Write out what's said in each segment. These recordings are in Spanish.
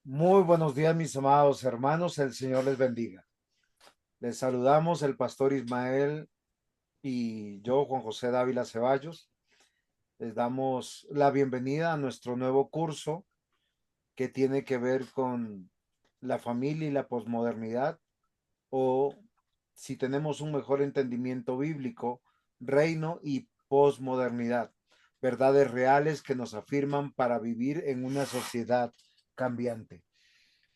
Muy buenos días, mis amados hermanos. El Señor les bendiga. Les saludamos el pastor Ismael y yo, Juan José Dávila Ceballos. Les damos la bienvenida a nuestro nuevo curso que tiene que ver con la familia y la posmodernidad, o si tenemos un mejor entendimiento bíblico, reino y posmodernidad. Verdades reales que nos afirman para vivir en una sociedad cambiante.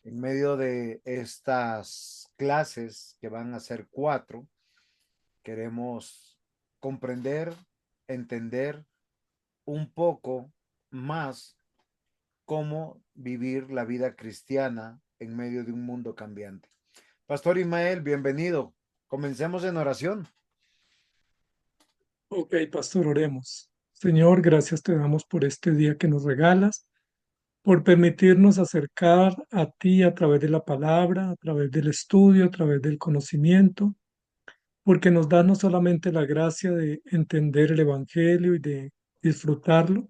En medio de estas clases, que van a ser 4, queremos comprender, entender un poco más cómo vivir la vida cristiana en medio de un mundo cambiante. Pastor Ismael, bienvenido. Comencemos en oración. Ok, pastor, oremos. Señor, gracias te damos por este día que nos regalas, por permitirnos acercar a ti a través de la palabra, a través del estudio, a través del conocimiento, porque nos da no solamente la gracia de entender el Evangelio y de disfrutarlo,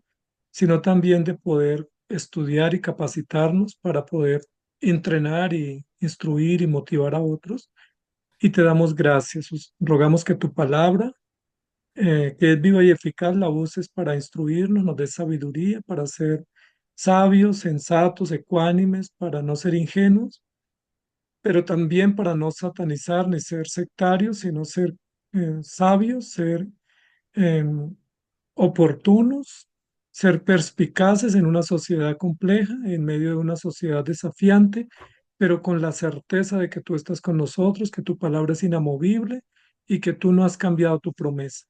sino también de poder estudiar y capacitarnos para poder entrenar y instruir y motivar a otros. Y te damos gracias. Rogamos que tu palabra que es viva y eficaz, la uses para instruirnos, nos des sabiduría, para ser sabios, sensatos, ecuánimes, para no ser ingenuos, pero también para no satanizar ni ser sectarios, sino ser sabios, ser eh, oportunos, ser perspicaces en una sociedad compleja, en medio de una sociedad desafiante, pero con la certeza de que tú estás con nosotros, que tu palabra es inamovible y que tú no has cambiado tu promesa.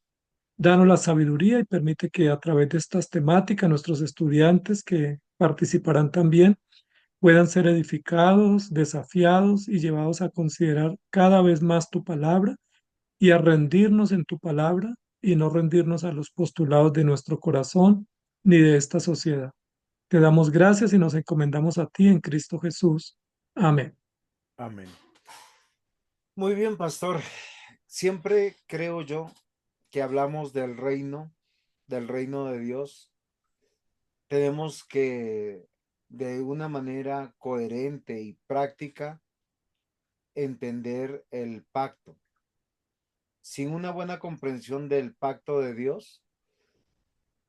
Danos la sabiduría y permite que a través de estas temáticas nuestros estudiantes que participarán también puedan ser edificados, desafiados y llevados a considerar cada vez más tu palabra y a rendirnos en tu palabra y no rendirnos a los postulados de nuestro corazón ni de esta sociedad. Te damos gracias y nos encomendamos a ti en Cristo Jesús. Amén. Amén. Muy bien, pastor. Siempre creo yo que hablamos del reino de Dios. Tenemos que, de una manera coherente y práctica, entender el pacto. Sin una buena comprensión del pacto de Dios,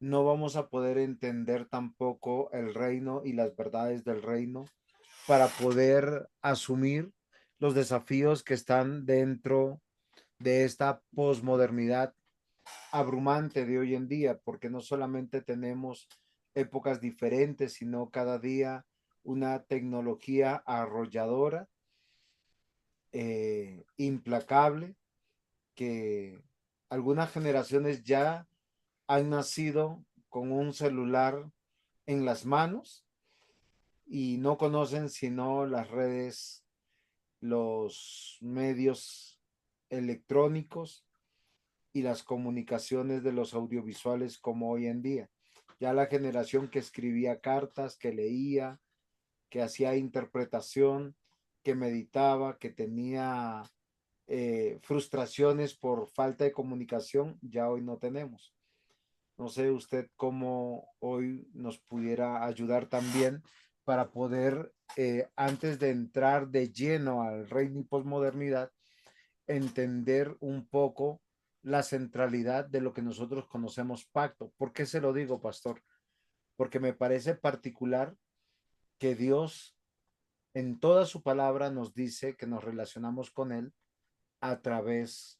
no vamos a poder entender tampoco el reino y las verdades del reino para poder asumir los desafíos que están dentro de esta posmodernidad abrumante de hoy en día, porque no solamente tenemos épocas diferentes, sino cada día una tecnología arrolladora, implacable, que algunas generaciones ya han nacido con un celular en las manos y no conocen sino las redes, los medios electrónicos y las comunicaciones de los audiovisuales como hoy en día. Ya la generación que escribía cartas, que leía, que hacía interpretación, que meditaba, que tenía frustraciones por falta de comunicación, ya hoy no tenemos. No sé usted cómo hoy nos pudiera ayudar también para poder, antes de entrar de lleno al reino y posmodernidad, entender un poco la centralidad de lo que nosotros conocemos pacto. ¿Por qué se lo digo, pastor? Porque me parece particular que Dios en toda su palabra nos dice que nos relacionamos con Él a través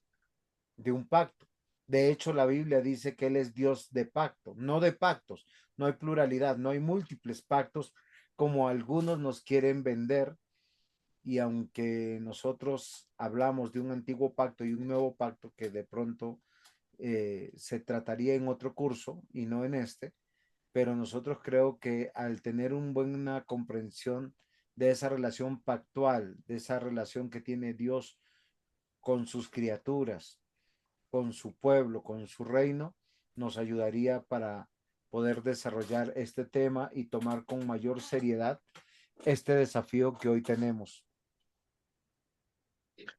de un pacto. De hecho, la Biblia dice que Él es Dios de pacto, no de pactos. No hay pluralidad, no hay múltiples pactos como algunos nos quieren vender. Y aunque nosotros hablamos de un antiguo pacto y un nuevo pacto que de pronto se trataría en otro curso y no en este, pero nosotros creo que al tener una buena comprensión de esa relación pactual, de esa relación que tiene Dios con sus criaturas, con su pueblo, con su reino, nos ayudaría para poder desarrollar este tema y tomar con mayor seriedad este desafío que hoy tenemos.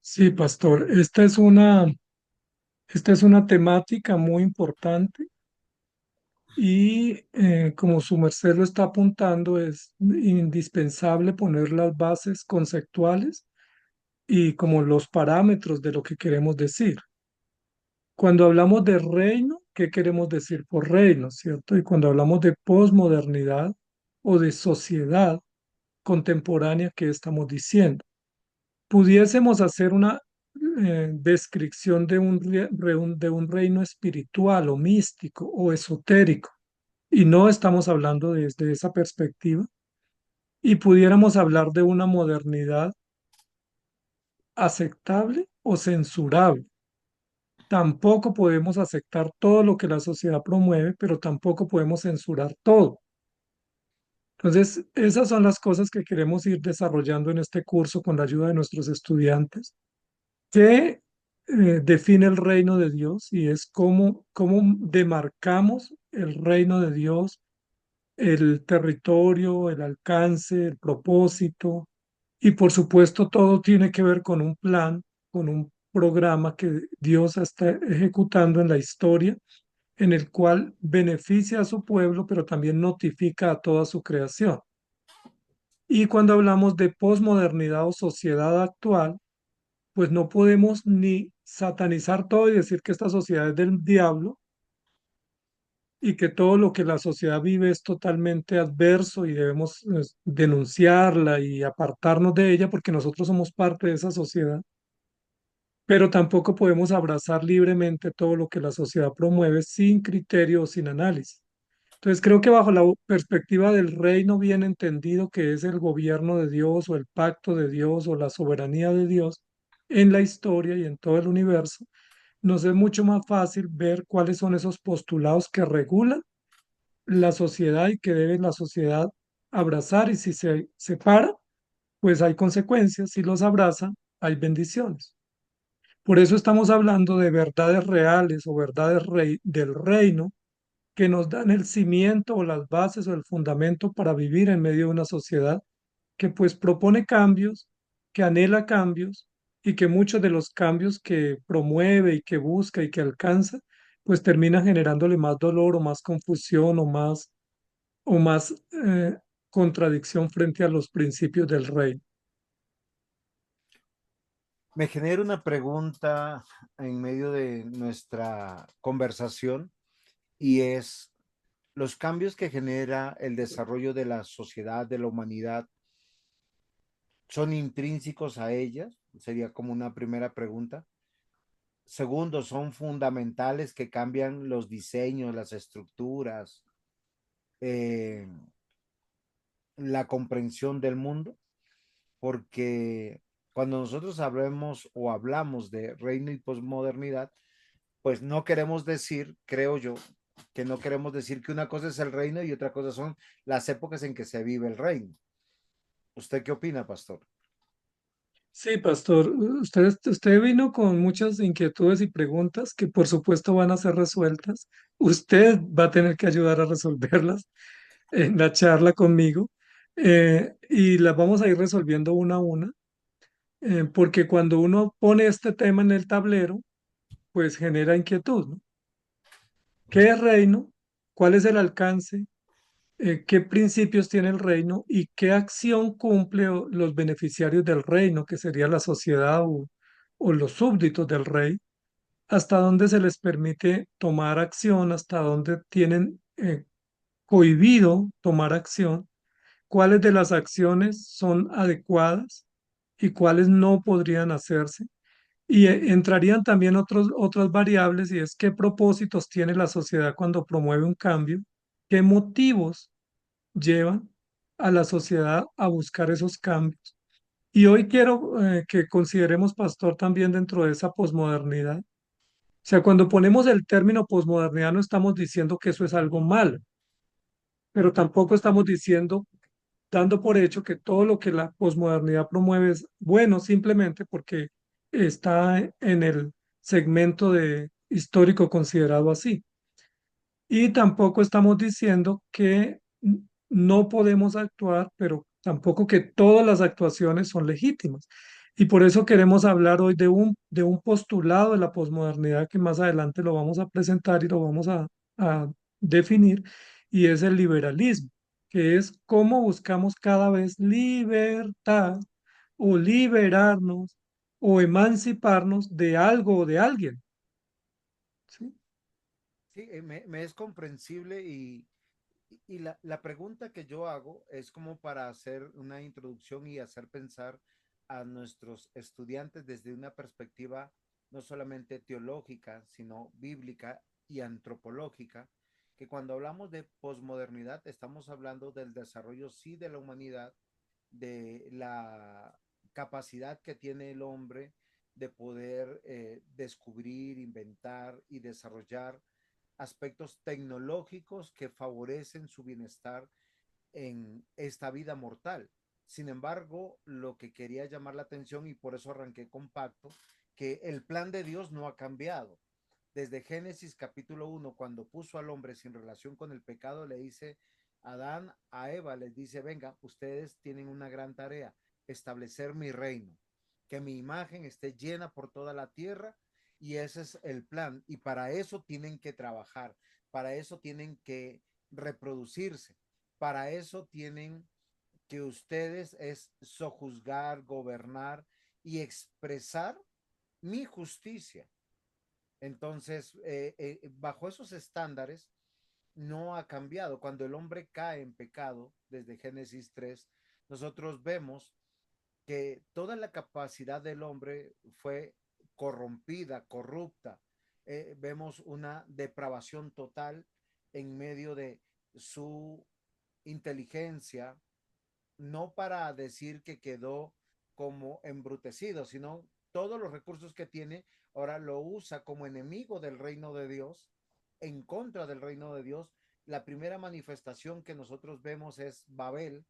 Sí, pastor, esta es una temática muy importante Y como su merced lo está apuntando, es indispensable poner las bases conceptuales y como los parámetros de lo que queremos decir. Cuando hablamos de reino, ¿qué queremos decir por reino, cierto? Y cuando hablamos de posmodernidad o de sociedad contemporánea, ¿qué estamos diciendo? Pudiésemos hacer una descripción de de un reino espiritual o místico o esotérico, y no estamos hablando desde esa perspectiva, y pudiéramos hablar de una modernidad aceptable o censurable. Tampoco podemos aceptar todo lo que la sociedad promueve, pero tampoco podemos censurar todo. Entonces, esas son las cosas que queremos ir desarrollando en este curso con la ayuda de nuestros estudiantes, que define el reino de Dios y es cómo demarcamos el reino de Dios, el territorio, el alcance, el propósito, y por supuesto todo tiene que ver con un plan, con un programa que Dios está ejecutando en la historia, en el cual beneficia a su pueblo, pero también notifica a toda su creación. Y cuando hablamos de posmodernidad o sociedad actual, pues no podemos ni satanizar todo y decir que esta sociedad es del diablo y que todo lo que la sociedad vive es totalmente adverso y debemos denunciarla y apartarnos de ella porque nosotros somos parte de esa sociedad, pero tampoco podemos abrazar libremente todo lo que la sociedad promueve sin criterio o sin análisis. Entonces creo que bajo la perspectiva del reino bien entendido, que es el gobierno de Dios o el pacto de Dios o la soberanía de Dios en la historia y en todo el universo, nos es mucho más fácil ver cuáles son esos postulados que regulan la sociedad y que debe la sociedad abrazar, y si se separa, pues hay consecuencias; si los abraza, hay bendiciones. Por eso estamos hablando de verdades reales o verdades del reino que nos dan el cimiento o las bases o el fundamento para vivir en medio de una sociedad que pues propone cambios, que anhela cambios, y que muchos de los cambios que promueve y que busca y que alcanza, pues termina generándole más dolor o más confusión o más contradicción frente a los principios del rey. Me genera una pregunta en medio de nuestra conversación y es los cambios que genera el desarrollo de la sociedad, de la humanidad, ¿son intrínsecos a ellas? Sería como una primera pregunta. Segundo, ¿son fundamentales que cambian los diseños, las estructuras, eh, la comprensión del mundo? Porque cuando nosotros hablamos de reino y posmodernidad, pues no queremos decir, creo yo, que no queremos decir que una cosa es el reino y otra cosa son las épocas en que se vive el reino. ¿Usted qué opina, pastor? Sí, pastor, usted vino con muchas inquietudes y preguntas que por supuesto van a ser resueltas. Usted va a tener que ayudar a resolverlas en la charla conmigo, y las vamos a ir resolviendo una a una, porque cuando uno pone este tema en el tablero, pues genera inquietud, ¿no? ¿Qué es reino? ¿Cuál es el alcance? ¿Qué principios tiene el reino y qué acción cumple los beneficiarios del reino, que sería la sociedad o los súbditos del rey? ¿Hasta dónde se les permite tomar acción? ¿Hasta dónde tienen cohibido tomar acción? ¿Cuáles de las acciones son adecuadas y cuáles no podrían hacerse? Y entrarían también otras variables, y es qué propósitos tiene la sociedad cuando promueve un cambio, qué motivos llevan a la sociedad a buscar esos cambios. Y hoy quiero que consideremos, pastor, también dentro de esa posmodernidad. O sea, cuando ponemos el término posmodernidad no estamos diciendo que eso es algo malo, pero tampoco estamos diciendo, dando por hecho que todo lo que la posmodernidad promueve es bueno, simplemente porque está en el segmento de histórico considerado así. Y tampoco estamos diciendo que no podemos actuar, pero tampoco que todas las actuaciones son legítimas. Y por eso queremos hablar hoy de un postulado de la posmodernidad que más adelante lo vamos a presentar y lo vamos a definir, y es el liberalismo, que es cómo buscamos cada vez libertad o liberarnos o emanciparnos de algo o de alguien. ¿Sí? Sí, me es comprensible y la pregunta que yo hago es como para hacer una introducción y hacer pensar a nuestros estudiantes desde una perspectiva no solamente teológica, sino bíblica y antropológica, que cuando hablamos de posmodernidad estamos hablando del desarrollo sí de la humanidad, de la capacidad que tiene el hombre de poder descubrir, inventar y desarrollar aspectos tecnológicos que favorecen su bienestar en esta vida mortal. Sin embargo, lo que quería llamar la atención y por eso arranqué con pacto, que el plan de Dios no ha cambiado. Desde Génesis capítulo 1, cuando puso al hombre sin relación con el pecado, le dice Adán a Eva, les dice, venga, ustedes tienen una gran tarea, establecer mi reino, que mi imagen esté llena por toda la tierra y ese es el plan. Y para eso tienen que trabajar, para eso tienen que reproducirse, para eso tienen que ustedes es sojuzgar, gobernar y expresar mi justicia. Entonces, bajo esos estándares, no ha cambiado. Cuando el hombre cae en pecado, desde Génesis 3, nosotros vemos que toda la capacidad del hombre fue corrompida, corrupta. Vemos una depravación total en medio de su inteligencia, no para decir que quedó como embrutecido, sino todos los recursos que tiene, ahora lo usa como enemigo del reino de Dios, en contra del reino de Dios. La primera manifestación que nosotros vemos es Babel,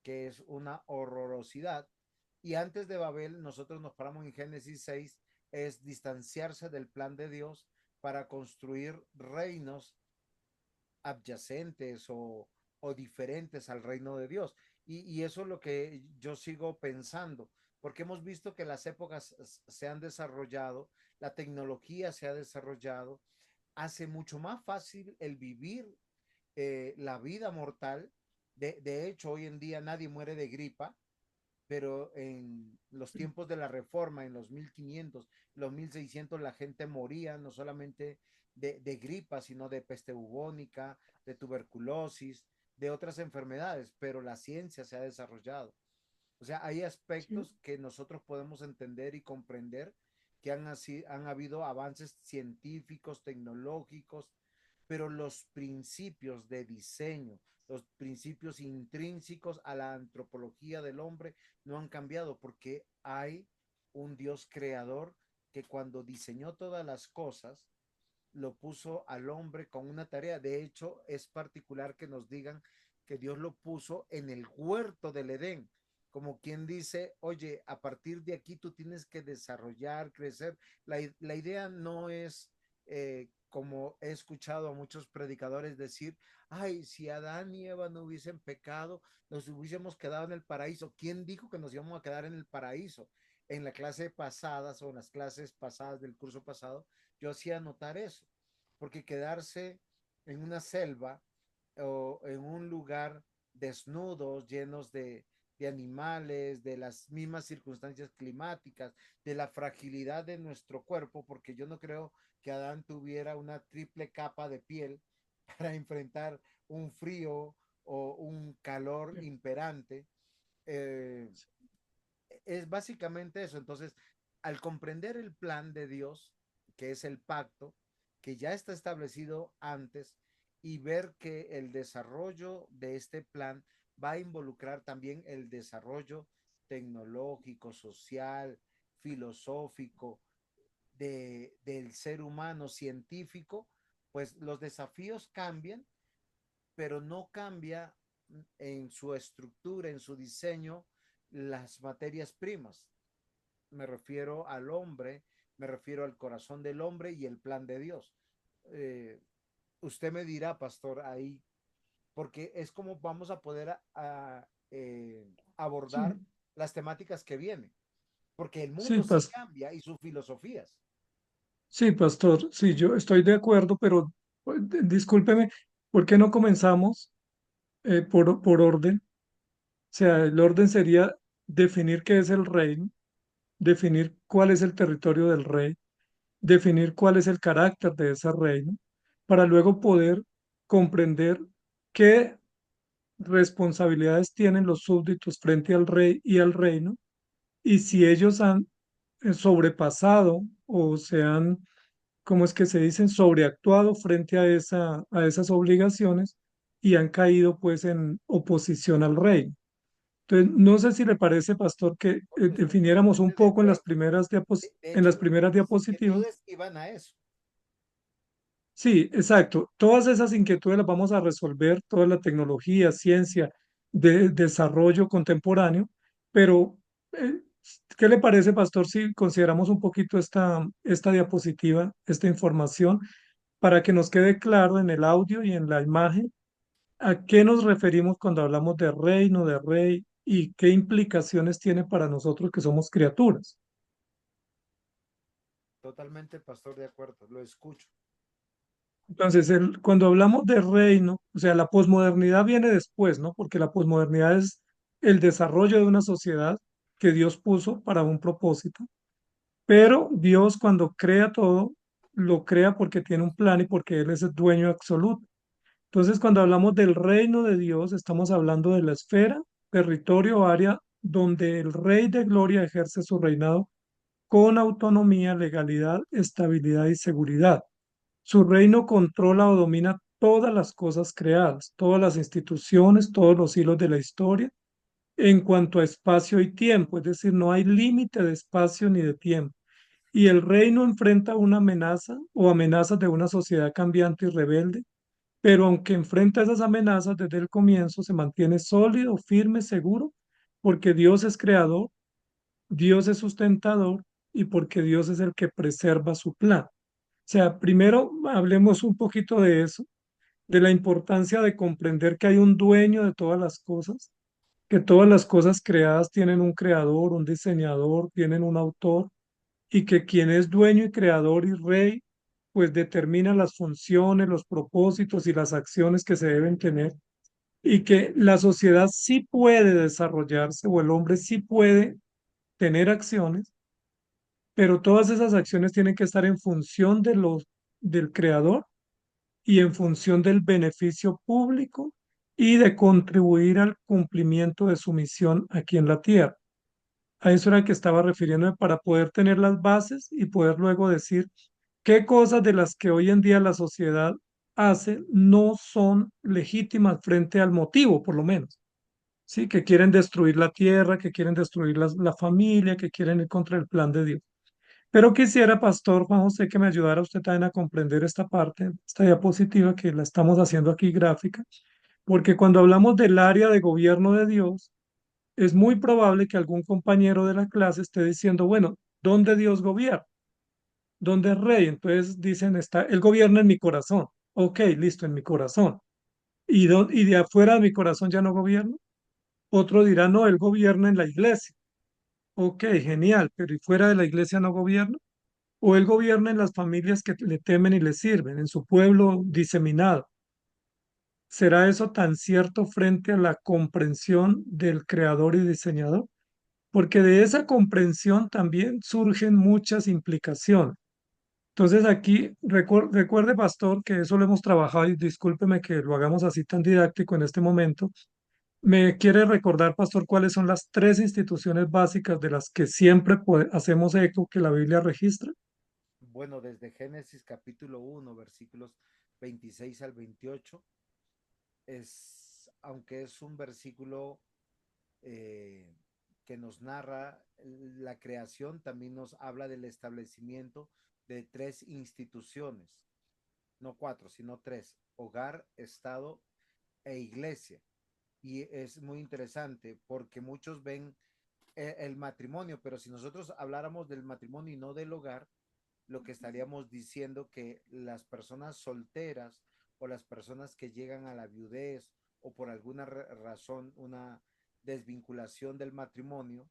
que es una horrorosidad. Y antes de Babel, nosotros nos paramos en Génesis 6, es distanciarse del plan de Dios para construir reinos adyacentes o diferentes al reino de Dios. Y eso es lo que yo sigo pensando, porque hemos visto que las épocas se han desarrollado, la tecnología se ha desarrollado, hace mucho más fácil el vivir la vida mortal. De hecho, hoy en día nadie muere de gripa, pero en los tiempos de la Reforma, en los 1500, los 1600, la gente moría no solamente de gripa, sino de peste bubónica, de tuberculosis, de otras enfermedades, pero la ciencia se ha desarrollado. O sea, hay Sí, aspectos que nosotros podemos entender y comprender que han habido avances científicos, tecnológicos, pero los principios de diseño, los principios intrínsecos a la antropología del hombre no han cambiado porque hay un Dios creador que cuando diseñó todas las cosas, lo puso al hombre con una tarea. De hecho, es particular que nos digan que Dios lo puso en el huerto del Edén, como quien dice, oye, a partir de aquí tú tienes que desarrollar, crecer. La idea no es, como he escuchado a muchos predicadores decir, ay, si Adán y Eva no hubiesen pecado, nos hubiésemos quedado en el paraíso. ¿Quién dijo que nos íbamos a quedar en el paraíso? En la clase pasada o en las clases pasadas del curso pasado, yo hacía notar eso, porque quedarse en una selva o en un lugar desnudos, llenos de animales, de las mismas circunstancias climáticas, de la fragilidad de nuestro cuerpo, porque yo no creo que Adán tuviera una triple capa de piel para enfrentar un frío o un calor imperante. Eh, es básicamente eso. Entonces, al comprender el plan de Dios, que es el pacto, que ya está establecido antes, y ver que el desarrollo de este plan va a involucrar también el desarrollo tecnológico, social, filosófico del ser humano científico, pues los desafíos cambian, pero no cambia en su estructura, en su diseño, las materias primas. Me refiero al hombre, me refiero al corazón del hombre y el plan de Dios. Eh, Usted me dirá, pastor, ahí, porque es como vamos a poder abordar sí, las temáticas que vienen, porque el sí, mundo sí cambia y sus filosofías. sí, pastor, sí, yo estoy de acuerdo, pero discúlpeme, ¿Por qué no comenzamos por orden? O sea, el orden sería definir qué es el reino, definir cuál es el territorio del rey, definir cuál es el carácter de ese reino, para luego poder comprender qué responsabilidades tienen los súbditos frente al rey y al reino, y si ellos han sobrepasado o se han, ¿cómo es que se dicen?, sobreactuado frente a a esas obligaciones y han caído pues en oposición al rey. Entonces, no sé si le parece, pastor, que Estoy definiéramos un totalmente de poco en acuerdo. De en las hecho, primeras mis diapositivas. inquietudes iban a eso. Sí, exacto. Todas esas inquietudes las vamos a resolver, toda la tecnología, ciencia, de desarrollo contemporáneo, pero eh, ¿qué le parece, pastor, si consideramos un poquito esta diapositiva, esta información, para que nos quede claro en el audio y en la imagen a qué nos referimos cuando hablamos de reino, de rey y qué implicaciones tiene para nosotros que somos criaturas? Totalmente, pastor, de acuerdo. Lo escucho. Entonces, cuando hablamos de reino, o sea, la posmodernidad viene después, ¿no? Porque la posmodernidad es el desarrollo de una sociedad que Dios puso para un propósito, pero Dios cuando crea todo, lo crea porque tiene un plan y porque Él es el dueño absoluto. Entonces, cuando hablamos del reino de Dios, estamos hablando de la esfera, territorio o área donde el Rey de Gloria ejerce su reinado con autonomía, legalidad, estabilidad y seguridad. Su reino controla o domina todas las cosas creadas, todas las instituciones, todos los hilos de la historia en cuanto a espacio y tiempo, es decir, no hay límite de espacio ni de tiempo. Y el reino enfrenta una amenaza o amenazas de una sociedad cambiante y rebelde, pero aunque enfrenta esas amenazas desde el comienzo, se mantiene sólido, firme, seguro, porque Dios es creador, Dios es sustentador y porque Dios es el que preserva su plan. O sea, primero hablemos un poquito de eso, de la importancia de comprender que hay un dueño de todas las cosas, que todas las cosas creadas tienen un creador, un diseñador, tienen un autor, y que quien es dueño y creador y rey, pues determina las funciones, los propósitos y las acciones que se deben tener, y que la sociedad sí puede desarrollarse o el hombre sí puede tener acciones, pero todas esas acciones tienen que estar en función del creador y en función del beneficio público y de contribuir al cumplimiento de su misión aquí en la tierra. A eso era que estaba refiriéndome para poder tener las bases y poder luego decir qué cosas de las que hoy en día la sociedad hace no son legítimas frente al motivo, por lo menos. Sí, que quieren destruir la tierra, que quieren destruir la familia, que quieren ir contra el plan de Dios. Pero quisiera, Pastor Juan José, que me ayudara usted también a comprender esta parte, esta diapositiva que la estamos haciendo aquí gráfica, porque cuando hablamos del área de gobierno de Dios, es muy probable que algún compañero de la clase esté diciendo, bueno, ¿dónde Dios gobierna? ¿Dónde es rey? Entonces dicen, está, él gobierna en mi corazón. Ok, listo, en mi corazón. Y de afuera de mi corazón ya no gobierna? Otro dirá, no, él gobierna en la iglesia. Ok, genial, pero ¿y fuera de la iglesia no gobierna? ¿O él gobierna en las familias que le temen y le sirven, en su pueblo diseminado? ¿Será eso tan cierto frente a la comprensión del creador y diseñador? Porque de esa comprensión también surgen muchas implicaciones. Entonces aquí recuerde, pastor, que eso lo hemos trabajado y discúlpeme que lo hagamos así tan didáctico en este momento. ¿Me quiere recordar, pastor, cuáles son las tres instituciones básicas de las que siempre hacemos eco que la Biblia registra? Bueno, desde Génesis capítulo 1, versículos 26 al 28, aunque es un versículo eh, que nos narra la creación, también nos habla del establecimiento de tres instituciones, no cuatro, sino tres: hogar, estado e iglesia. Y es muy interesante porque muchos ven el matrimonio, pero si nosotros habláramos del matrimonio y no del hogar, lo que estaríamos diciendo que las personas solteras o las personas que llegan a la viudez o por alguna razón una desvinculación del matrimonio,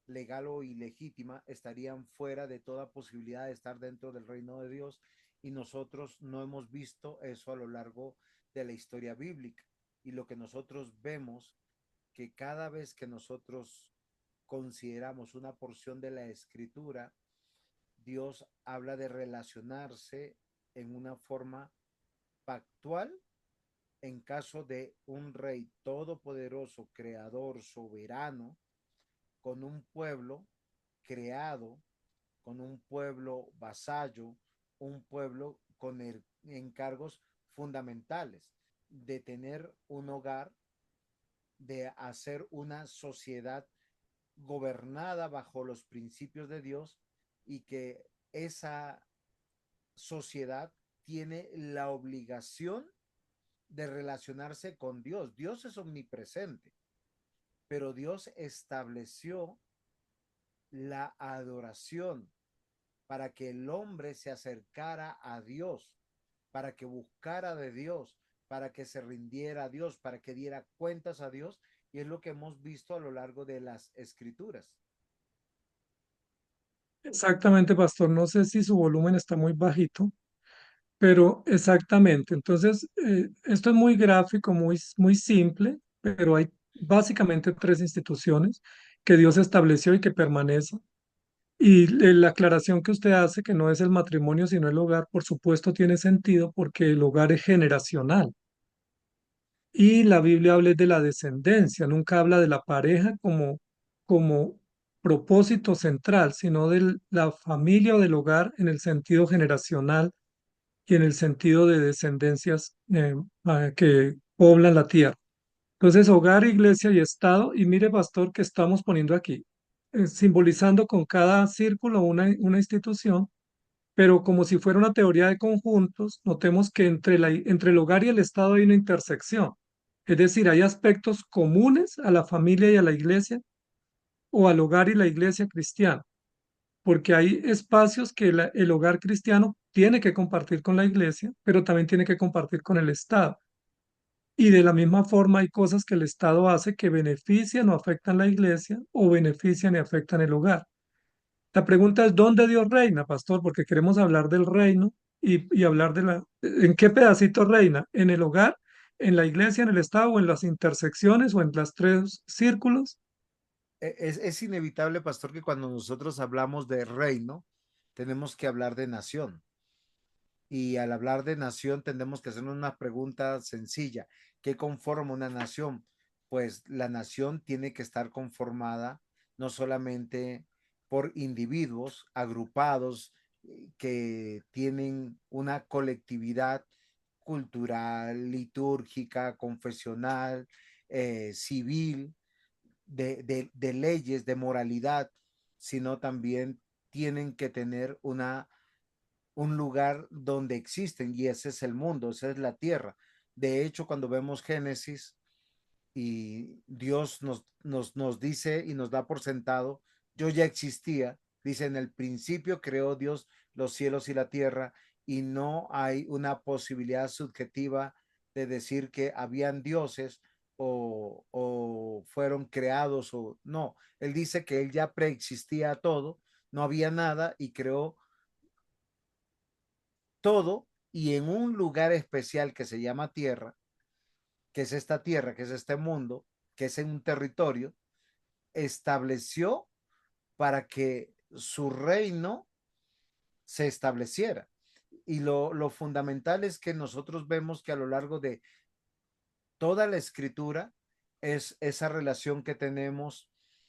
legal o ilegítima, estarían fuera de toda posibilidad de estar dentro del reino de Dios, y nosotros no hemos visto eso a lo largo de la historia bíblica. Y lo que nosotros vemos, que cada vez que nosotros consideramos una porción de la escritura, Dios habla de relacionarse en una forma pactual en caso de un rey todopoderoso, creador, soberano, con un pueblo creado, con un pueblo vasallo, un pueblo con encargos fundamentales de tener un hogar, de hacer una sociedad gobernada bajo los principios de Dios, y que esa sociedad tiene la obligación de relacionarse con Dios. Dios es omnipresente, pero Dios estableció la adoración para que el hombre se acercara a Dios, para que buscara de Dios, para que se rindiera a Dios, para que diera cuentas a Dios, y es lo que hemos visto a lo largo de las escrituras. Exactamente, pastor. No sé si su volumen está muy bajito, pero exactamente. Entonces, esto es muy gráfico, muy simple, pero hay básicamente tres instituciones que Dios estableció y que permanecen. Y la aclaración que usted hace, que no es el matrimonio, sino el hogar, por supuesto tiene sentido porque el hogar es generacional. Y la Biblia habla de la descendencia, nunca habla de la pareja como propósito central, sino de la familia o del hogar en el sentido generacional y en el sentido de descendencias que poblan la tierra. Entonces, hogar, iglesia y Estado. Y mire, pastor, que estamos poniendo aquí, simbolizando con cada círculo una institución, pero como si fuera una teoría de conjuntos, notemos que entre el hogar y el Estado hay una intersección. Es decir, hay aspectos comunes a la familia y a la iglesia, o al hogar y la iglesia cristiana, porque hay espacios que el hogar cristiano tiene que compartir con la iglesia, pero también tiene que compartir con el Estado. Y de la misma forma hay cosas que el Estado hace que benefician o afectan la iglesia, o benefician y afectan el hogar. La pregunta es, ¿dónde Dios reina, pastor? Porque queremos hablar del reino y hablar ¿en qué pedacito reina? ¿En el hogar, en la iglesia, en el Estado, o en las intersecciones, o en las tres círculos? Es inevitable, pastor, que cuando nosotros hablamos de reino, tenemos que hablar de nación. Y al hablar de nación, tenemos que hacernos una pregunta sencilla. ¿Qué conforma una nación? Pues la nación tiene que estar conformada no solamente por individuos agrupados, que tienen una colectividad cultural, litúrgica, confesional, civil, de leyes, de moralidad, sino también tienen que tener un lugar donde existen, y ese es el mundo, esa es la tierra. De hecho, cuando vemos Génesis y Dios nos dice y nos da por sentado, yo ya existía, dice, en el principio creó Dios los cielos y la tierra, y no hay una posibilidad subjetiva de decir que habían dioses o fueron creados o no. Él dice que él ya preexistía todo, no había nada, y creó todo, y en un lugar especial que se llama tierra, que es esta tierra, que es este mundo, que es en un territorio, estableció para que su reino se estableciera. Y lo fundamental es que nosotros vemos que a lo largo de toda la escritura es esa relación que tenemos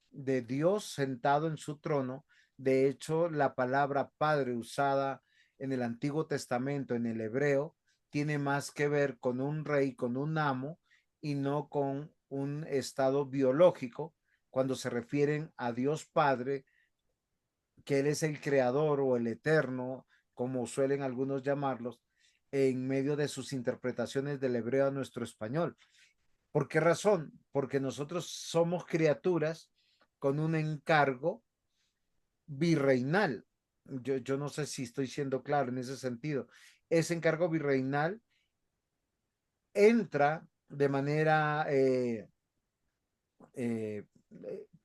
de Dios sentado en su trono. De hecho, la palabra padre usada en el Antiguo Testamento, en el hebreo, tiene más que ver con un rey, con un amo, y no con un estado biológico, cuando se refieren a Dios Padre, que Él es el creador o el eterno, como suelen algunos llamarlos, en medio de sus interpretaciones del hebreo a nuestro español. ¿Por qué razón? Porque nosotros somos criaturas con un encargo virreinal. Yo no sé si estoy siendo claro en ese sentido. Ese encargo virreinal entra de manera, eh,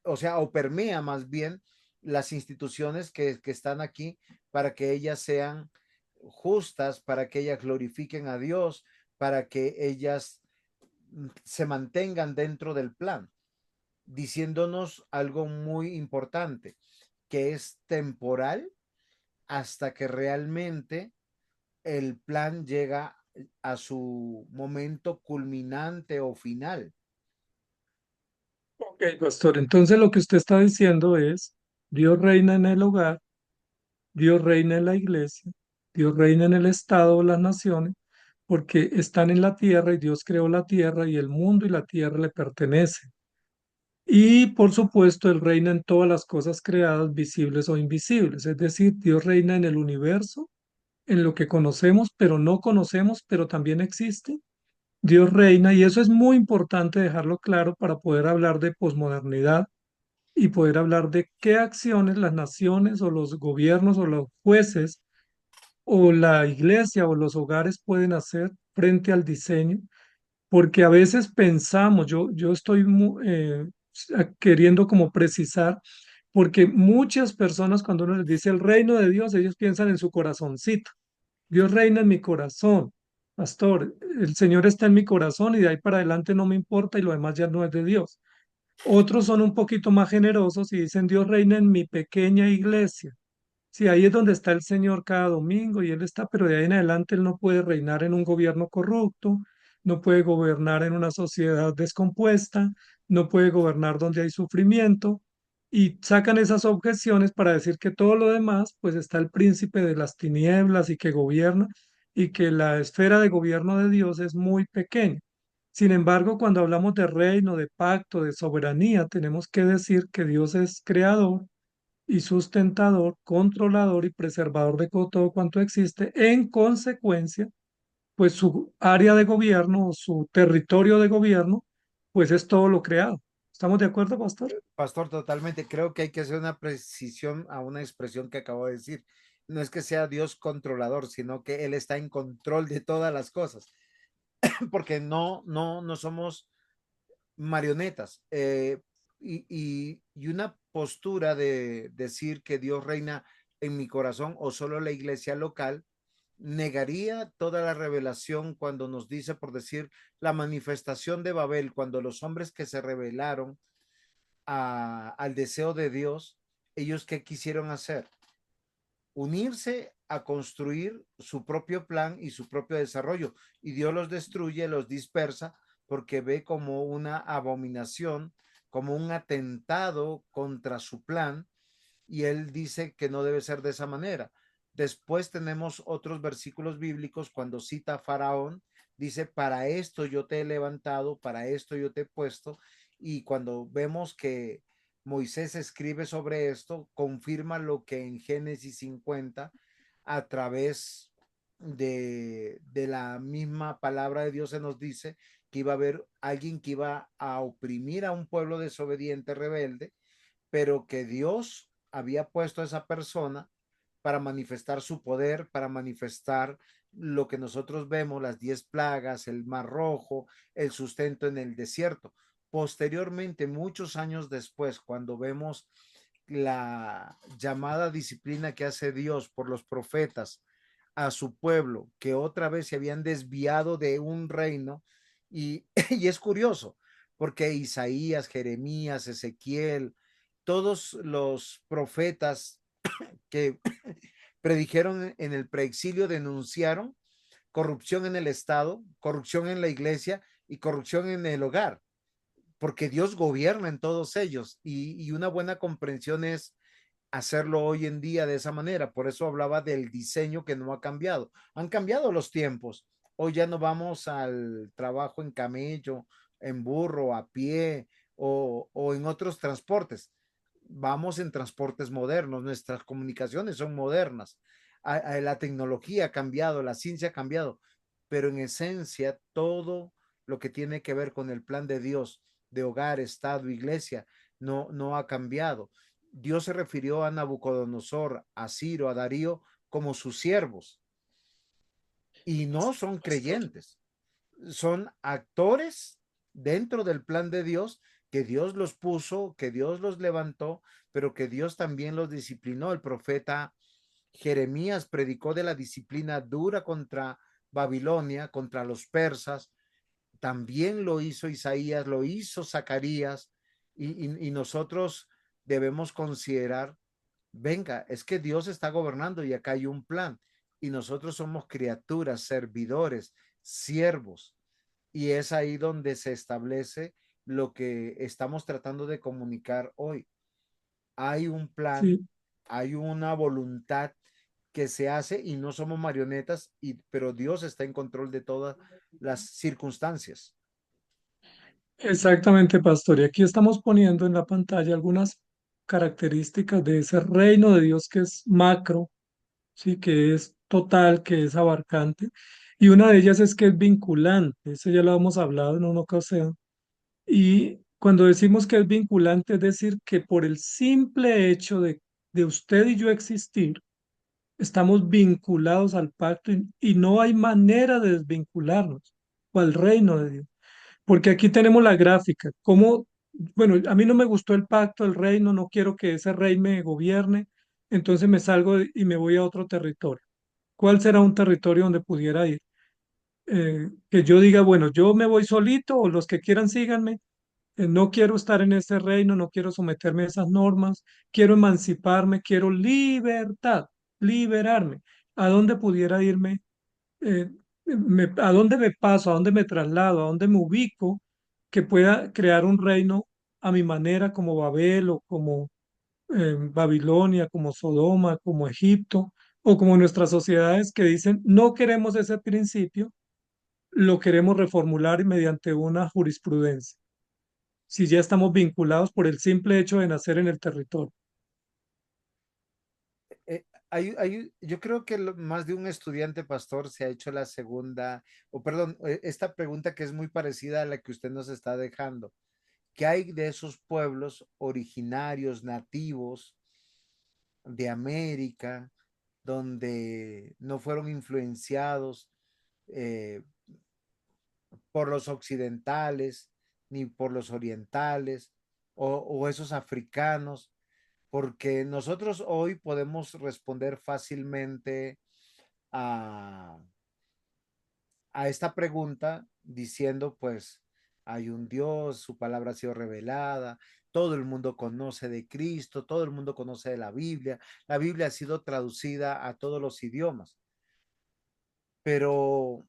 o sea, o permea más bien las instituciones que están aquí, para que ellas sean justas, para que ellas glorifiquen a Dios, para que ellas se mantengan dentro del plan, diciéndonos algo muy importante, que es temporal hasta que realmente el plan llega a su momento culminante o final. Ok, pastor. Entonces lo que usted está diciendo es, Dios reina en el hogar, Dios reina en la iglesia, Dios reina en el Estado o las naciones, porque están en la tierra y Dios creó la tierra y el mundo y la tierra le pertenecen. Y por supuesto, Él reina en todas las cosas creadas, visibles o invisibles. Es decir, Dios reina en el universo, en lo que conocemos, pero no conocemos, pero también existe. Dios reina y eso es muy importante dejarlo claro para poder hablar de posmodernidad y poder hablar de qué acciones las naciones o los gobiernos o los jueces o la iglesia o los hogares pueden hacer frente al diseño, porque a veces pensamos, yo estoy queriendo como precisar, porque muchas personas cuando uno les dice el reino de Dios, ellos piensan en su corazoncito. Dios reina en mi corazón, pastor, el Señor está en mi corazón y de ahí para adelante no me importa y lo demás ya no es de Dios. Otros son un poquito más generosos y dicen Dios reina en mi pequeña iglesia. Sí, ahí es donde está el Señor cada domingo y Él está, pero de ahí en adelante Él no puede reinar en un gobierno corrupto, no puede gobernar en una sociedad descompuesta, no puede gobernar donde hay sufrimiento y sacan esas objeciones para decir que todo lo demás, pues está el príncipe de las tinieblas y que gobierna y que la esfera de gobierno de Dios es muy pequeña. Sin embargo, cuando hablamos de reino, de pacto, de soberanía, tenemos que decir que Dios es creador y sustentador, controlador y preservador de todo cuanto existe. En consecuencia, pues su área de gobierno o su territorio de gobierno, pues es todo lo creado. ¿Estamos de acuerdo, pastor? Pastor, totalmente. Creo que hay que hacer una precisión a una expresión que acabo de decir. No es que sea Dios controlador, sino que Él está en control de todas las cosas, porque no somos marionetas. Y una postura de decir que Dios reina en mi corazón o solo la iglesia local negaría toda la revelación cuando nos dice, por decir, la manifestación de Babel, cuando los hombres que se rebelaron al deseo de Dios, ellos qué quisieron hacer? Unirse a construir su propio plan y su propio desarrollo. Y Dios los destruye, los dispersa, porque ve como una abominación, como un atentado contra su plan, y él dice que no debe ser de esa manera. Después tenemos otros versículos bíblicos cuando cita a Faraón, dice, para esto yo te he levantado, para esto yo te he puesto, y cuando vemos que Moisés escribe sobre esto, confirma lo que en Génesis 50 a través de la misma palabra de Dios se nos dice que iba a haber alguien que iba a oprimir a un pueblo desobediente, rebelde, pero que Dios había puesto a esa persona para manifestar su poder, para manifestar lo que nosotros vemos, las 10 plagas, el mar rojo, el sustento en el desierto. Posteriormente, muchos años después, cuando vemos la llamada disciplina que hace Dios por los profetas a su pueblo, que otra vez se habían desviado de un reino, y es curioso, porque Isaías, Jeremías, Ezequiel, todos los profetas que predijeron en el preexilio denunciaron corrupción en el Estado, corrupción en la iglesia y corrupción en el hogar, porque Dios gobierna en todos ellos y una buena comprensión es hacerlo hoy en día de esa manera. Por eso hablaba del diseño que no ha cambiado. Han cambiado los tiempos. Hoy ya no vamos al trabajo en camello, en burro, a pie o en otros transportes. Vamos en transportes modernos, nuestras comunicaciones son modernas, la tecnología ha cambiado, la ciencia ha cambiado, pero en esencia todo lo que tiene que ver con el plan de Dios, de hogar, Estado, iglesia, no ha cambiado. Dios se refirió a Nabucodonosor, a Ciro, a Darío como sus siervos y no son Pastor. creyentes, son actores dentro del plan de Dios, que Dios los puso, que Dios los levantó, pero que Dios también los disciplinó. El profeta Jeremías predicó de la disciplina dura contra Babilonia, contra los persas. También lo hizo Isaías, lo hizo Zacarías, y nosotros debemos considerar, venga, es que Dios está gobernando y acá hay un plan, y nosotros somos criaturas, servidores, siervos, y es ahí donde se establece lo que estamos tratando de comunicar hoy. Hay un plan, Sí, hay una voluntad que se hace y no somos marionetas, pero Dios está en control de todas las circunstancias. exactamente, pastor. Y aquí estamos poniendo en la pantalla algunas características de ese reino de Dios que es macro, sí, que es total, que es abarcante. Y una de ellas es que es vinculante. Eso ya lo hemos hablado en una ocasión. Y cuando decimos que es vinculante, es decir, que por el simple hecho de usted y yo existir, estamos vinculados al pacto y no hay manera de desvincularnos o al reino de Dios. Porque aquí tenemos la gráfica, como, bueno, a mí no me gustó el pacto, el reino, no quiero que ese rey me gobierne, entonces me salgo y me voy a otro territorio. ¿Cuál será un territorio donde pudiera ir? Que yo diga, bueno, yo me voy solito o los que quieran síganme, no quiero estar en ese reino, no quiero someterme a esas normas, quiero emanciparme, quiero libertad, liberarme. ¿A dónde pudiera irme? Eh, ¿A dónde me paso? ¿A dónde me traslado? ¿A dónde me ubico? Que pueda crear un reino a mi manera, como Babel o como Babilonia, como Sodoma, como Egipto, o como nuestras sociedades que dicen, no queremos ese principio, lo queremos reformular mediante una jurisprudencia si ya estamos vinculados por el simple hecho de nacer en el territorio. Yo creo que más de un estudiante pastor se ha hecho la segunda, o perdón, esta pregunta que es muy parecida a la que usted nos está dejando. ¿Qué hay de esos pueblos originarios, nativos de América, donde no fueron influenciados eh, por los occidentales ni por los orientales o esos africanos? Porque nosotros hoy podemos responder fácilmente a, a esta pregunta diciendo, pues, hay un Dios, su palabra ha sido revelada, todo el mundo conoce de Cristo, todo el mundo conoce de la Biblia ha sido traducida a todos los idiomas, pero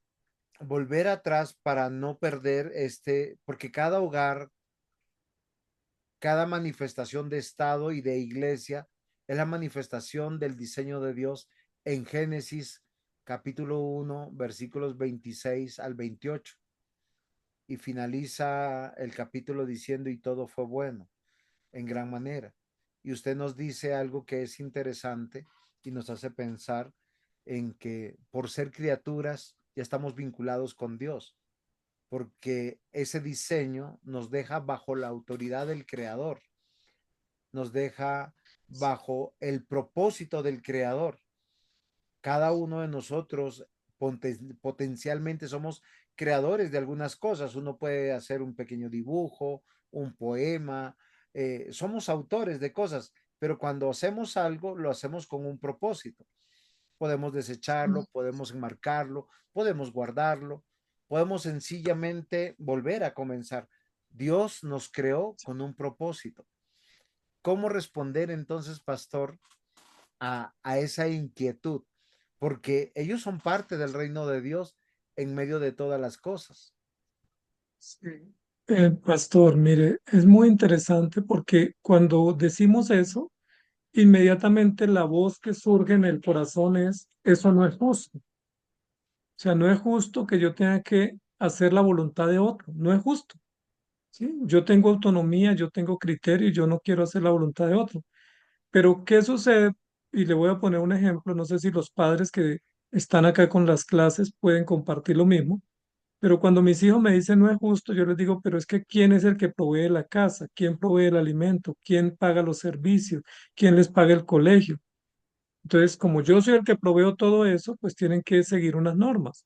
volver atrás para no perder porque cada hogar, cada manifestación de Estado y de iglesia es la manifestación del diseño de Dios en Génesis capítulo 1, versículos 26 al 28. Y finaliza el capítulo diciendo, y todo fue bueno, en gran manera. Y usted nos dice algo que es interesante y nos hace pensar en que por ser criaturas ya estamos vinculados con Dios, porque ese diseño nos deja bajo la autoridad del Creador, nos deja bajo el propósito del Creador. Cada uno de nosotros potencialmente somos creadores de algunas cosas. Uno puede hacer un pequeño dibujo, un poema, somos autores de cosas, pero cuando hacemos algo, lo hacemos con un propósito. Podemos desecharlo, podemos enmarcarlo, podemos guardarlo, podemos sencillamente volver a comenzar. Dios nos creó con un propósito. ¿Cómo responder entonces, pastor, a esa inquietud? Porque ellos son parte del reino de Dios en medio de todas las cosas. Sí. Pastor, mire, es muy interesante porque cuando decimos eso, inmediatamente la voz que surge en el corazón es, eso no es justo. O sea, no es justo que yo tenga que hacer la voluntad de otro, no es justo. ¿Sí? Yo tengo autonomía, yo tengo criterio y yo no quiero hacer la voluntad de otro. Pero ¿qué sucede? Y le voy a poner un ejemplo, no sé si los padres que están acá con las clases pueden compartir lo mismo, pero cuando mis hijos me dicen no es justo, yo les digo, pero es que ¿quién es el que provee la casa? ¿Quién provee el alimento? ¿Quién paga los servicios? ¿Quién les paga el colegio? Entonces, como yo soy el que proveo todo eso, pues tienen que seguir unas normas.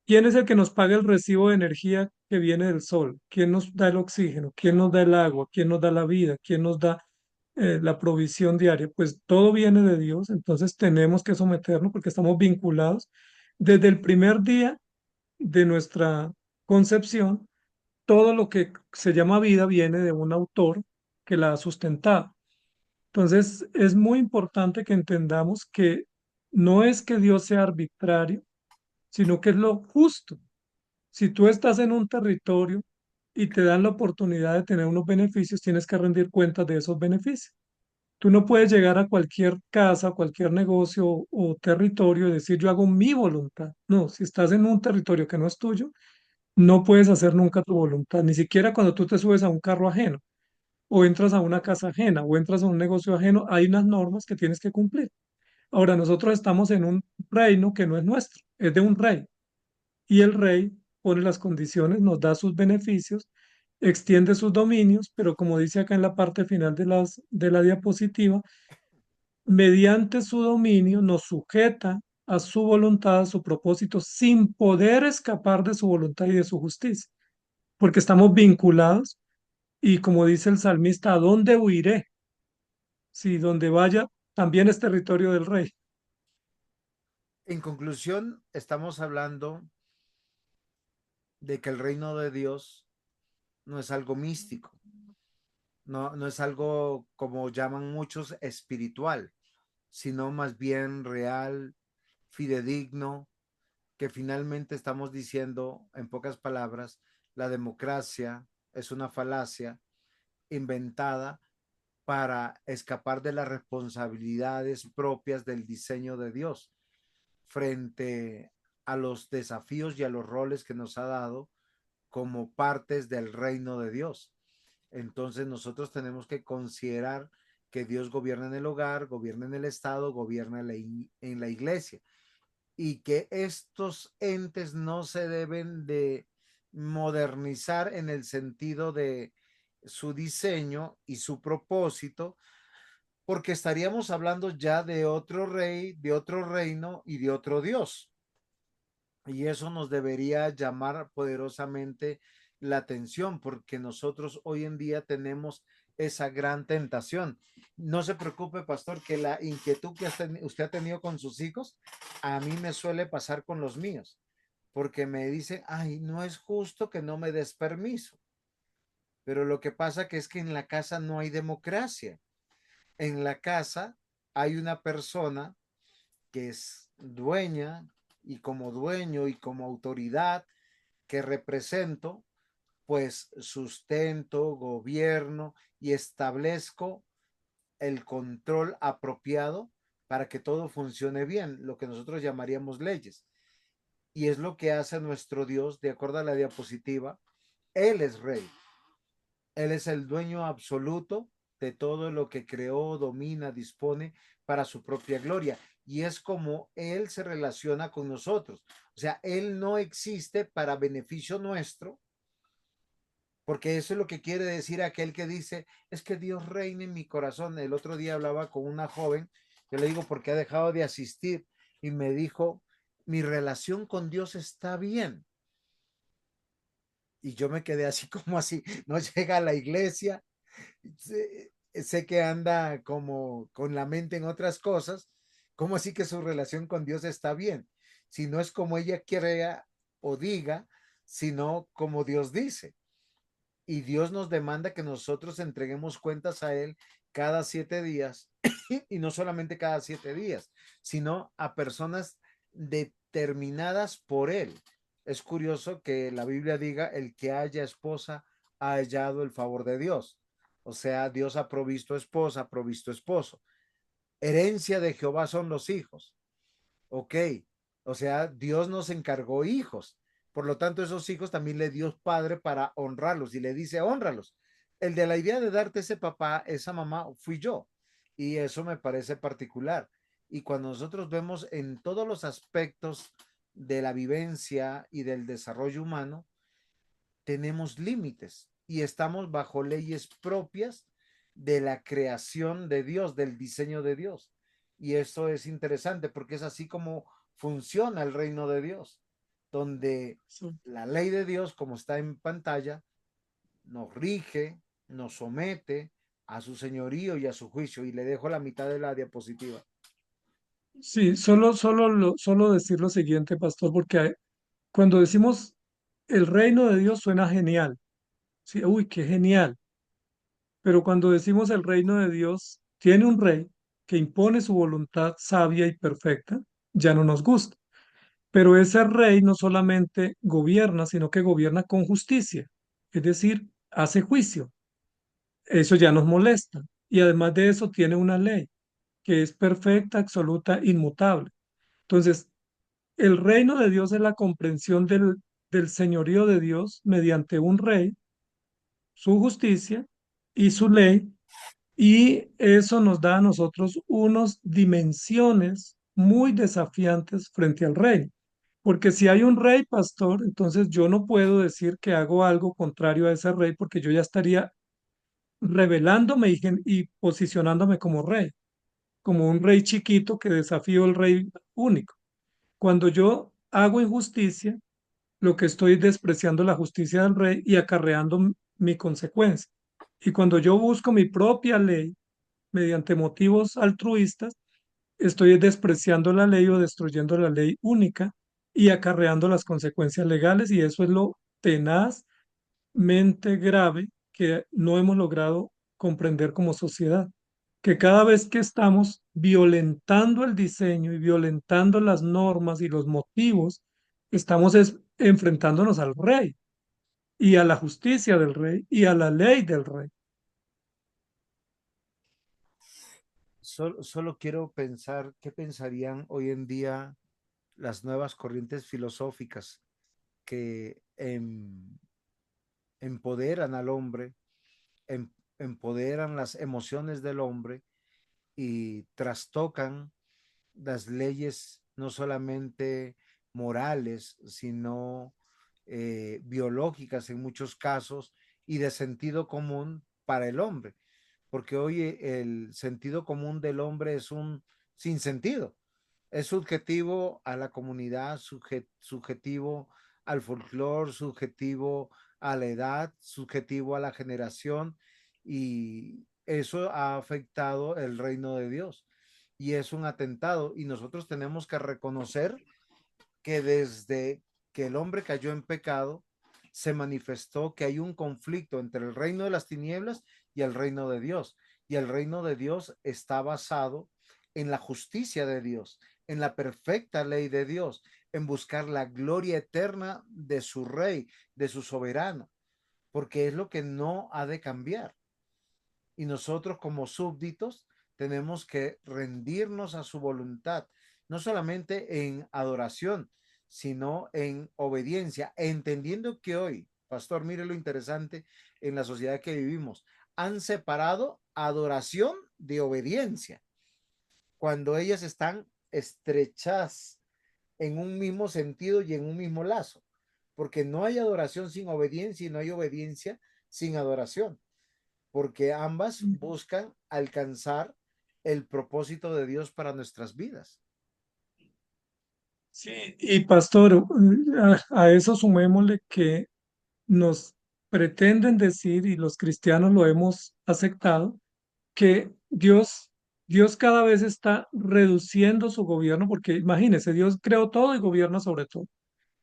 ¿Quién es el que nos paga el recibo de energía que viene del sol? ¿Quién nos da el oxígeno? ¿Quién nos da el agua? ¿Quién nos da la vida? ¿Quién nos da la provisión diaria? Pues todo viene de Dios, entonces tenemos que someternos porque estamos vinculados Desde el primer día de nuestra concepción, todo lo que se llama vida viene de un autor que la ha sustentado. Entonces, es muy importante que entendamos que no es que Dios sea arbitrario, sino que es lo justo. Si tú estás en un territorio y te dan la oportunidad de tener unos beneficios, tienes que rendir cuentas de esos beneficios. Tú no puedes llegar a cualquier casa, cualquier negocio o territorio y decir yo hago mi voluntad. No, si estás en un territorio que no es tuyo, no puedes hacer nunca tu voluntad, ni siquiera cuando tú te subes a un carro ajeno o entras a una casa ajena o entras a un negocio ajeno, hay unas normas que tienes que cumplir. Ahora, nosotros estamos en un reino que no es nuestro, es de un rey y el rey pone las condiciones, nos da sus beneficios, extiende sus dominios, pero como dice acá en la parte final de la diapositiva, mediante su dominio nos sujeta a su voluntad, a su propósito, sin poder escapar de su voluntad y de su justicia, porque estamos vinculados y como dice el salmista, ¿a dónde huiré? Si donde vaya también es territorio del rey. En conclusión, estamos hablando de que el reino de Dios no es algo místico, no es algo como llaman muchos espiritual, sino más bien real, fidedigno, que finalmente estamos diciendo, en pocas palabras, la democracia es una falacia inventada para escapar de las responsabilidades propias del diseño de Dios frente a los desafíos y a los roles que nos ha dado como partes del reino de Dios. Entonces nosotros tenemos que considerar que Dios gobierna en el hogar, gobierna en el Estado, gobierna en la iglesia y que estos entes no se deben de modernizar en el sentido de su diseño y su propósito, porque estaríamos hablando ya de otro rey, de otro reino y de otro Dios. Y eso nos debería llamar poderosamente la atención, porque nosotros hoy en día tenemos esa gran tentación. No se preocupe, pastor, que la inquietud que usted ha tenido con sus hijos, a mí me suele pasar con los míos, porque me dicen, ay, no es justo que no me des permiso. Pero lo que pasa que es que en la casa no hay democracia. En la casa hay una persona que es dueña y como dueño y como autoridad que represento, pues sustento, gobierno y establezco el control apropiado para que todo funcione bien, lo que nosotros llamaríamos leyes. Y es lo que hace nuestro Dios, de acuerdo a la diapositiva. Él es rey, él es el dueño absoluto de todo lo que creó, domina, dispone para su propia gloria. Y es como Él se relaciona con nosotros. O sea, Él no existe para beneficio nuestro, porque eso es lo que quiere decir aquel que dice, es que Dios reina en mi corazón. El otro día hablaba con una joven, yo le digo, porque ha dejado de asistir, y me dijo, mi relación con Dios está bien. Y yo me quedé así como así, no llega a la iglesia, sé que anda como con la mente en otras cosas, ¿cómo así que su relación con Dios está bien? Si no es como ella quiera o diga, sino como Dios dice. Y Dios nos demanda que nosotros entreguemos cuentas a Él cada 7 días y no solamente cada 7 días, sino a personas determinadas por Él. Es curioso que la Biblia diga, el que haya esposa ha hallado el favor de Dios. O sea, Dios ha provisto esposa, ha provisto esposo. Herencia de Jehová son los hijos. Ok, o sea, Dios nos encargó hijos. Por lo tanto, esos hijos también le dio padre para honrarlos y le dice, honralos. El de la idea de darte ese papá, esa mamá, fui yo. Y eso me parece particular. Y cuando nosotros vemos en todos los aspectos de la vivencia y del desarrollo humano, tenemos límites y estamos bajo leyes propias de la creación de Dios, del diseño de Dios. Y eso es interesante porque es así como funciona el reino de Dios, donde Sí. la ley de Dios, como está en pantalla, nos rige, nos somete a su señorío y a su juicio. Y le dejo la mitad de la diapositiva. Sí, solo decir lo siguiente, pastor, porque cuando decimos el reino de Dios suena genial. Sí, uy, qué genial. Pero cuando decimos el reino de Dios tiene un rey que impone su voluntad sabia y perfecta, ya no nos gusta. Pero ese rey no solamente gobierna, sino que gobierna con justicia, es decir, hace juicio. Eso ya nos molesta. Y además de eso tiene una ley que es perfecta, absoluta, inmutable. Entonces, el reino de Dios es la comprensión del señorío de Dios mediante un rey, su justicia y su ley. Y eso nos da a nosotros unas dimensiones muy desafiantes frente al rey. Porque si hay un rey pastor, entonces yo no puedo decir que hago algo contrario a ese rey porque yo ya estaría revelándome y posicionándome como rey, como un rey chiquito que desafío al rey único. Cuando yo hago injusticia, lo que estoy despreciando la justicia del rey y acarreando mi consecuencia. Y cuando yo busco mi propia ley mediante motivos altruistas, estoy despreciando la ley o destruyendo la ley única y acarreando las consecuencias legales y eso es lo tenazmente grave que no hemos logrado comprender como sociedad. Que cada vez que estamos violentando el diseño y violentando las normas y los motivos, estamos enfrentándonos al rey y a la justicia del rey y a la ley del rey. Solo quiero pensar qué pensarían hoy en día las nuevas corrientes filosóficas que empoderan al hombre, em, empoderan las emociones del hombre y trastocan las leyes no solamente morales, sino biológicas en muchos casos y de sentido común para el hombre, porque hoy el sentido común del hombre es un sinsentido, es subjetivo a la comunidad, subjetivo al folclore, subjetivo a la edad, subjetivo a la generación y eso ha afectado el reino de Dios y es un atentado y nosotros tenemos que reconocer que desde que el hombre cayó en pecado se manifestó que hay un conflicto entre el reino de las tinieblas y el reino de Dios y el reino de Dios está basado en la justicia de Dios, en la perfecta ley de Dios, en buscar la gloria eterna de su rey, de su soberano, porque es lo que no ha de cambiar y nosotros como súbditos tenemos que rendirnos a su voluntad, no solamente en adoración, sino en obediencia, entendiendo que hoy, pastor, mire lo interesante en la sociedad que vivimos, han separado adoración de obediencia, cuando ellas están estrechas en un mismo sentido y en un mismo lazo, porque no hay adoración sin obediencia y no hay obediencia sin adoración porque ambas buscan alcanzar el propósito de Dios para nuestras vidas. Sí, y pastor, a eso sumémosle que nos pretenden decir, y los cristianos lo hemos aceptado, que Dios cada vez está reduciendo su gobierno, porque imagínese, Dios creó todo y gobierna sobre todo.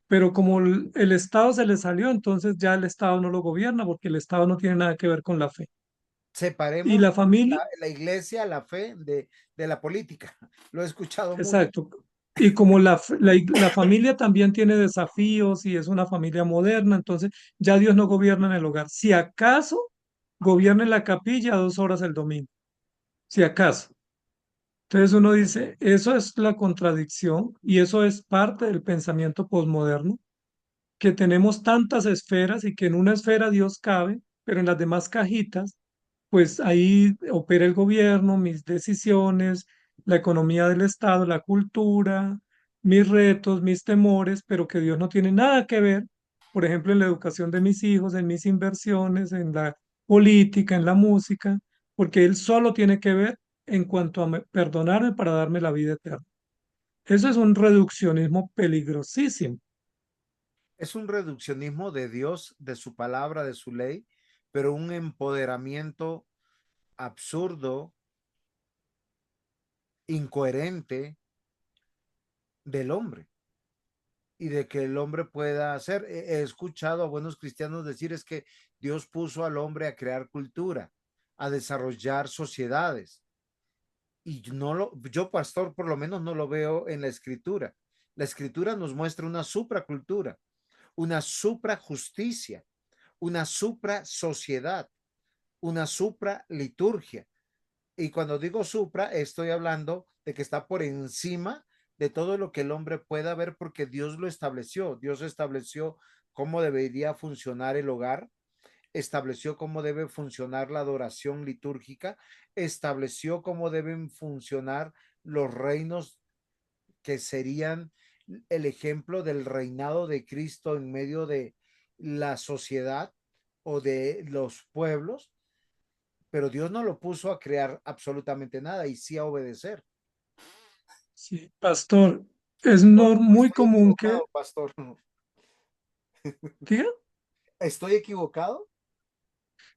Pero como el Estado se le salió, entonces ya el Estado no lo gobierna, porque el Estado no tiene nada que ver con la fe. Y Separemos la familia, la iglesia, la fe de la política. Lo he escuchado mucho. exacto. Y como la familia también tiene desafíos y es una familia moderna, entonces ya Dios no gobierna en el hogar. Si acaso gobierna en la capilla 2 horas el domingo, si acaso. Entonces uno dice, eso es la contradicción y eso es parte del pensamiento posmoderno, que tenemos tantas esferas y que en una esfera Dios cabe, pero en las demás cajitas pues ahí opera el gobierno, mis decisiones, la economía del Estado, la cultura, mis retos, mis temores, pero que Dios no tiene nada que ver, por ejemplo, en la educación de mis hijos, en mis inversiones, en la política, en la música, porque Él solo tiene que ver en cuanto a perdonarme para darme la vida eterna. Eso es un reduccionismo peligrosísimo. Es un reduccionismo de Dios, de su palabra, de su ley, pero un empoderamiento absurdo, incoherente. del hombre y de que el hombre pueda hacer. He escuchado a buenos cristianos decir es que Dios puso al hombre a crear cultura, a desarrollar sociedades. Y no lo, yo, pastor, por lo menos no lo veo en la escritura. La escritura nos muestra una supracultura, una suprajusticia, una supra sociedad, una supra liturgia. Y cuando digo supra, estoy hablando de que está por encima de todo lo que el hombre pueda ver porque Dios lo estableció. Dios estableció cómo debería funcionar el hogar, estableció cómo debe funcionar la adoración litúrgica, estableció cómo deben funcionar los reinos que serían el ejemplo del reinado de Cristo en medio de la sociedad o de los pueblos, pero Dios no lo puso a crear absolutamente nada y sí a obedecer. Sí, pastor, es muy Estoy común que, equivocado, pastor. diga, ¿Estoy equivocado?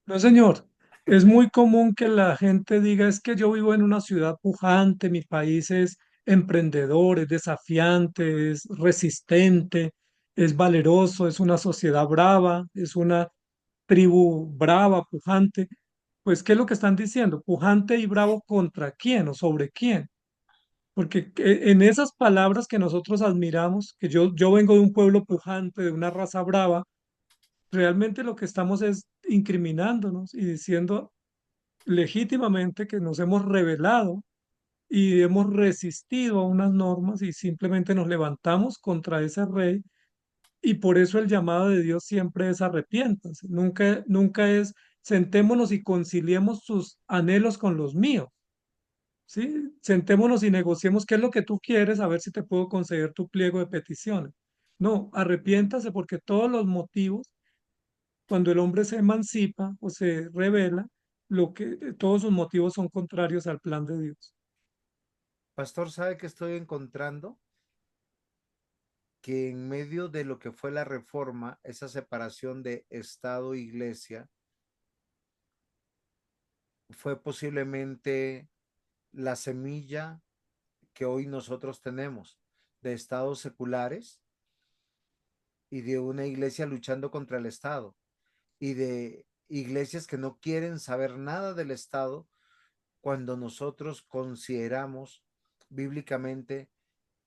no, señor, es muy común que la gente diga, es que yo vivo en una ciudad pujante, mi país es emprendedor, es desafiante, es resistente, es valeroso, es una sociedad brava, es una tribu brava, pujante. Pues, ¿qué es lo que están diciendo? Pujante y bravo contra quién o sobre quién. Porque en esas palabras que nosotros admiramos, que yo vengo de un pueblo pujante, de una raza brava, realmente lo que estamos es incriminándonos y diciendo legítimamente que nos hemos rebelado y hemos resistido a unas normas y simplemente nos levantamos contra ese rey y por eso el llamado de Dios siempre es arrepiéntanse, nunca es sentémonos y conciliemos sus anhelos con los míos. ¿Sí? Sentémonos y negociemos qué es lo que tú quieres, a ver si te puedo conceder tu pliego de peticiones. No, arrepiéntase porque todos los motivos, cuando el hombre se emancipa o se revela, todos sus motivos son contrarios al plan de Dios. Pastor, ¿sabe que estoy encontrando? Que en medio de lo que fue la reforma, esa separación de Estado e Iglesia, fue posiblemente la semilla que hoy nosotros tenemos de estados seculares y de una iglesia luchando contra el Estado y de iglesias que no quieren saber nada del Estado cuando nosotros consideramos bíblicamente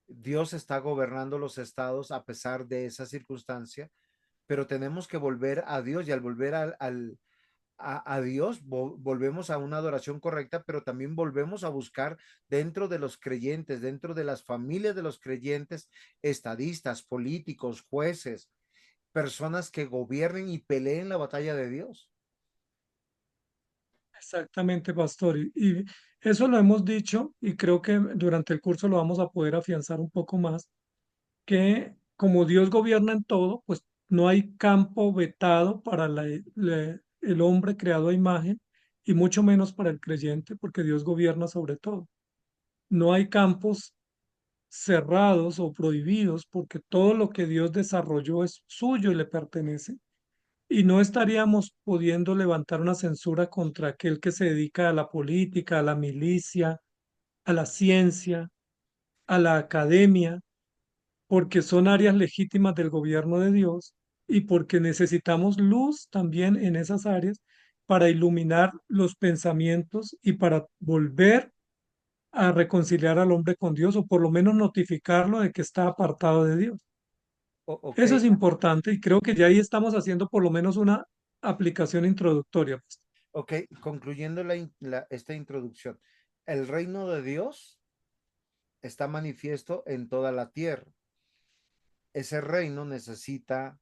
Dios está gobernando los estados a pesar de esa circunstancia, pero tenemos que volver a Dios y al volver a Dios volvemos a una adoración correcta, pero también volvemos a buscar dentro de los creyentes, dentro de las familias de los creyentes, estadistas, políticos, jueces, personas que gobiernen y peleen la batalla de Dios. Exactamente, pastor. Y eso lo hemos dicho y creo que durante el curso lo vamos a poder afianzar un poco más, que como Dios gobierna en todo, pues no hay campo vetado para el hombre creado a imagen y mucho menos para el creyente, porque Dios gobierna sobre todo. No hay campos cerrados o prohibidos, porque todo lo que Dios desarrolló es suyo y le pertenece. Y no estaríamos pudiendo levantar una censura contra aquel que se dedica a la política, a la milicia, a la ciencia, a la academia, porque son áreas legítimas del gobierno de Dios y porque necesitamos luz también en esas áreas para iluminar los pensamientos y para volver a reconciliar al hombre con Dios o por lo menos notificarlo de que está apartado de Dios. Ok, Eso es importante y creo que ya ahí estamos haciendo por lo menos una aplicación introductoria. ok, concluyendo esta introducción, el reino de Dios está manifiesto en toda la tierra. Ese reino necesita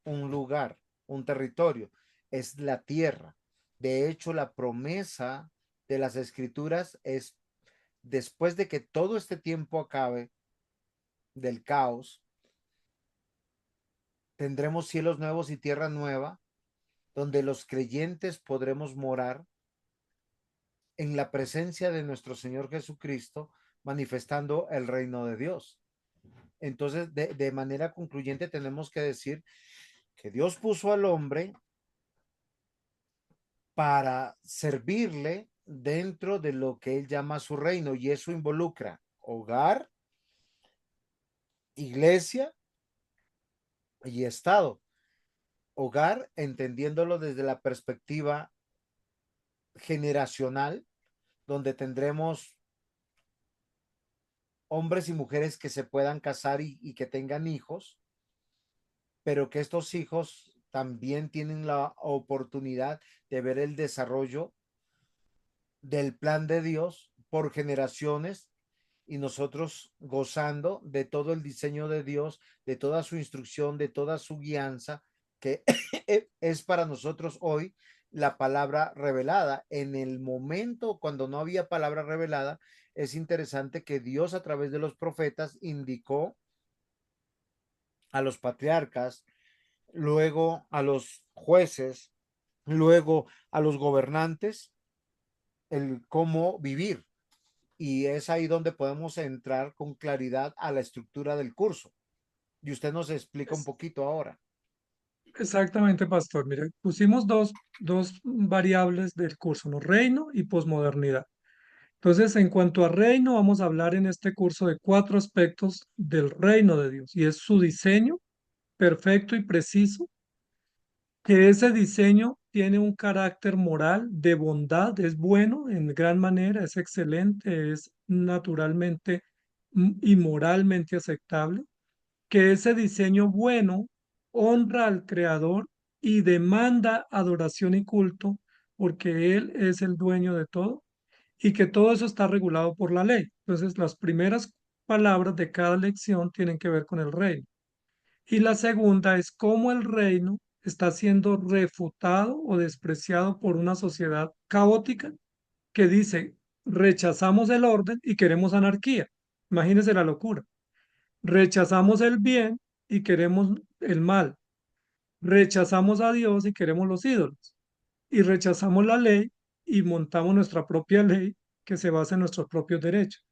un lugar, un territorio, es la tierra. De hecho, la promesa de las escrituras es, después de que todo este tiempo acabe del caos, tendremos cielos nuevos y tierra nueva, donde los creyentes podremos morar en la presencia de nuestro Señor Jesucristo, manifestando el reino de Dios. Entonces, de manera concluyente, tenemos que decir que Dios puso al hombre para servirle dentro de lo que él llama su reino y eso involucra hogar, iglesia y Estado. Hogar, entendiéndolo desde la perspectiva generacional, donde tendremos hombres y mujeres que se puedan casar y que tengan hijos, pero que estos hijos también tienen la oportunidad de ver el desarrollo del plan de Dios por generaciones y nosotros gozando de todo el diseño de Dios, de toda su instrucción, de toda su guianza, que es para nosotros hoy la palabra revelada. En el momento cuando no había palabra revelada, es interesante que Dios a través de los profetas indicó a los patriarcas, luego a los jueces, luego a los gobernantes, el cómo vivir. Y es ahí donde podemos entrar con claridad a la estructura del curso. Y usted nos explica un Es- poquito ahora. Exactamente, pastor. Mire, pusimos dos variables del curso, ¿no? Reino y posmodernidad. Entonces, en cuanto a reino, vamos a hablar en este curso de cuatro aspectos del reino de Dios, y es su diseño perfecto y preciso, que ese diseño tiene un carácter moral de bondad, es bueno en gran manera, es excelente, es naturalmente y moralmente aceptable, que ese diseño bueno honra al Creador y demanda adoración y culto porque Él es el dueño de todo y que todo eso está regulado por la ley. Entonces, las primeras palabras de cada lección tienen que ver con el reino. Y la segunda es cómo el reino está siendo refutado o despreciado por una sociedad caótica que dice, rechazamos el orden y queremos anarquía. Imagínense la locura. Rechazamos el bien y queremos el mal. Rechazamos a Dios y queremos los ídolos. Y rechazamos la ley y montamos nuestra propia ley que se basa en nuestros propios derechos.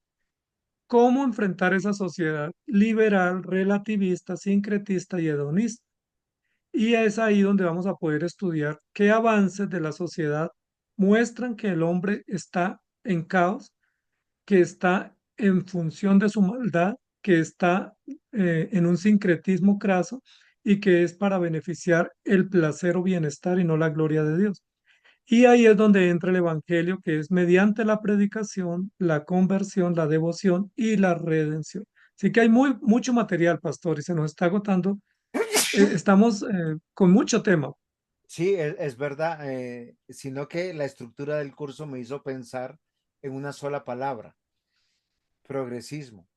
¿Cómo enfrentar esa sociedad liberal, relativista, sincretista y hedonista? Y es ahí donde vamos a poder estudiar qué avances de la sociedad muestran que el hombre está en caos, que está en función de su maldad, que está en un sincretismo craso y que es para beneficiar el placer o bienestar y no la gloria de Dios. Y ahí es donde entra el Evangelio, que es mediante la predicación, la conversión, la devoción y la redención. Así que hay mucho material, pastor, y se nos está agotando. Estamos con mucho tema. Sí, es verdad, sino que la estructura del curso me hizo pensar en una sola palabra, progresismo.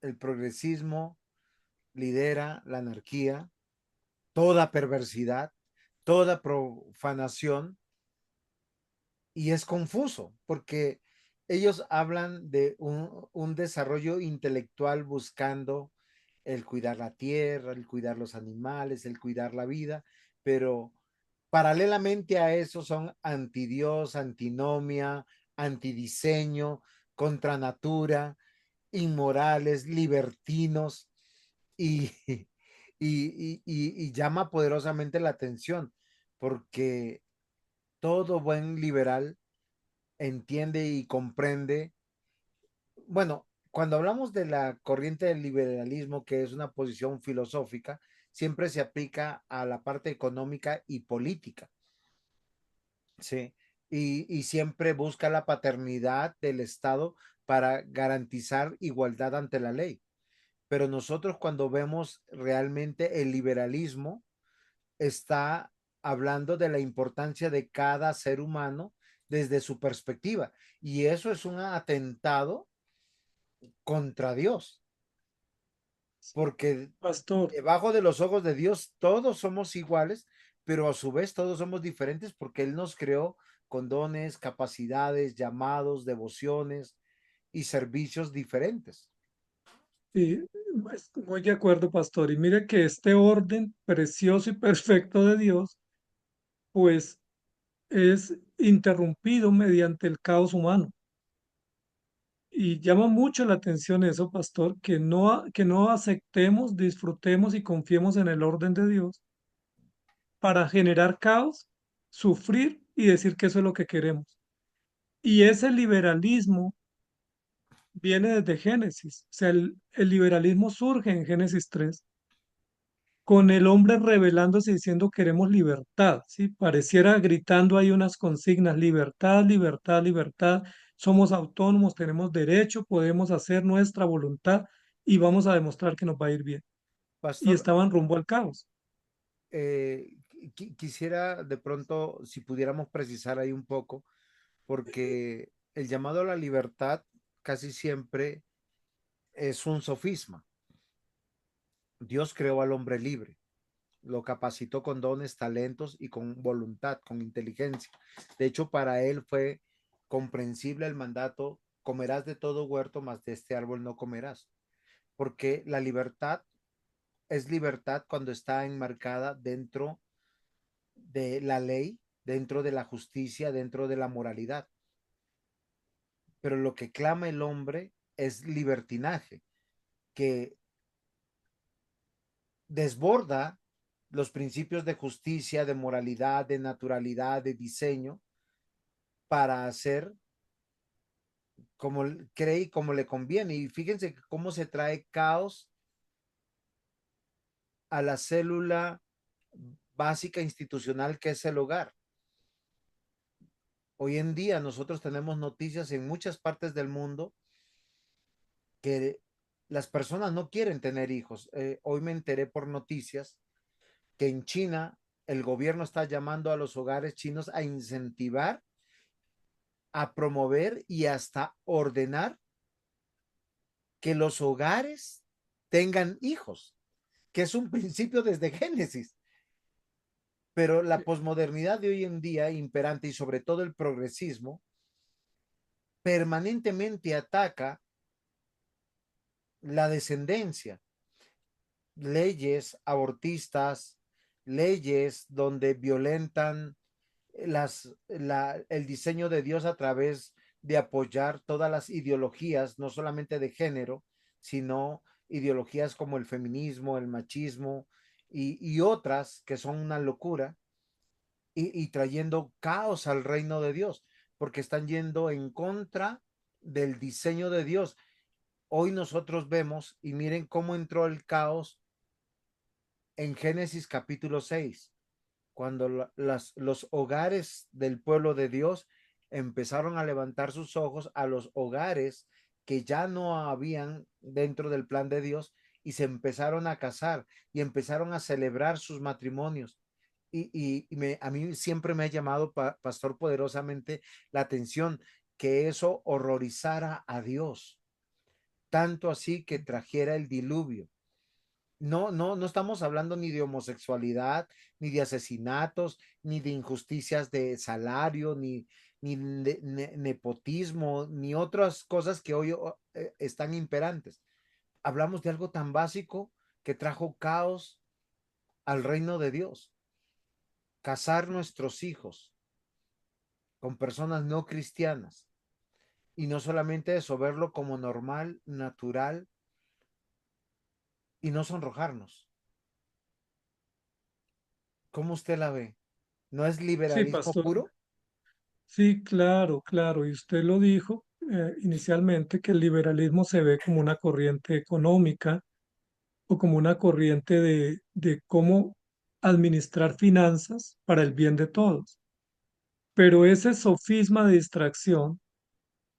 El progresismo lidera la anarquía, toda perversidad, toda profanación y es confuso porque ellos hablan de un desarrollo intelectual buscando el cuidar la tierra, el cuidar los animales, el cuidar la vida, pero paralelamente a eso son antidios, antinomia, antidiseño, contra natura, inmorales, libertinos y, y llama poderosamente la atención porque todo buen liberal entiende y comprende. Bueno, cuando hablamos de la corriente del liberalismo, que es una posición filosófica, siempre se aplica a la parte económica y política, ¿sí? Y siempre busca la paternidad del Estado para garantizar igualdad ante la ley. Pero nosotros cuando vemos realmente el liberalismo, está hablando de la importancia de cada ser humano desde su perspectiva. Y eso es un atentado contra Dios, porque Pastor, debajo de los ojos de Dios todos somos iguales, pero a su vez todos somos diferentes porque Él nos creó con dones, capacidades, llamados, devociones y servicios diferentes. sí, muy de acuerdo, pastor. Y mire que este orden precioso y perfecto de Dios, pues es interrumpido mediante el caos humano. Y llama mucho la atención eso, pastor, que no aceptemos, disfrutemos y confiemos en el orden de Dios para generar caos, sufrir y decir que eso es lo que queremos. Y ese liberalismo viene desde Génesis. O sea, el liberalismo surge en Génesis 3 con el hombre rebelándose y diciendo queremos libertad, ¿sí? Pareciera gritando ahí unas consignas, libertad, libertad, libertad, somos autónomos, tenemos derecho, podemos hacer nuestra voluntad y vamos a demostrar que nos va a ir bien. Y Pastor, estaban rumbo al caos. quisiera de pronto, si pudiéramos precisar ahí un poco, porque el llamado a la libertad casi siempre es un sofisma. Dios creó al hombre libre, lo capacitó con dones, talentos y con voluntad, con inteligencia. De hecho, para él fue comprensible el mandato, comerás de todo huerto, mas de este árbol no comerás, porque la libertad es libertad cuando está enmarcada dentro de la ley, dentro de la justicia, dentro de la moralidad. Pero lo que clama el hombre es libertinaje, que desborda los principios de justicia, de moralidad, de naturalidad, de diseño, para hacer como cree y como le conviene. Y fíjense cómo se trae caos a la célula básica institucional que es el hogar. Hoy en día nosotros tenemos noticias en muchas partes del mundo que las personas no quieren tener hijos. Hoy me enteré por noticias que en China el gobierno está llamando a los hogares chinos a incentivar, a promover y hasta ordenar que los hogares tengan hijos, que es un principio desde Génesis. Pero la posmodernidad de hoy en día imperante y sobre todo el progresismo permanentemente ataca la descendencia, leyes abortistas, leyes donde violentan el diseño de Dios a través de apoyar todas las ideologías, no solamente de género, sino ideologías como el feminismo, el machismo y otras que son una locura y trayendo caos al reino de Dios, porque están yendo en contra del diseño de Dios. Hoy nosotros vemos, y miren cómo entró el caos en Génesis capítulo 6 cuando los hogares del pueblo de Dios empezaron a levantar sus ojos a los hogares que ya no habían dentro del plan de Dios y se empezaron a casar y empezaron a celebrar sus matrimonios. A mí siempre me ha llamado, pastor, poderosamente la atención que eso horrorizara a Dios, tanto así que trajera el diluvio. No estamos hablando ni de homosexualidad, ni de asesinatos, ni de injusticias de salario, ni de nepotismo, ni otras cosas que hoy están imperantes. Hablamos de algo tan básico que trajo caos al reino de Dios. Casar nuestros hijos con personas no cristianas. Y no solamente eso, verlo como normal, natural y no sonrojarnos. ¿Cómo usted la ve? ¿No es Sí, liberalismo pastor. puro? Sí, claro, claro. Y usted lo dijo inicialmente, que el liberalismo se ve como una corriente económica o como una corriente de cómo administrar finanzas para el bien de todos. Pero ese sofisma de distracción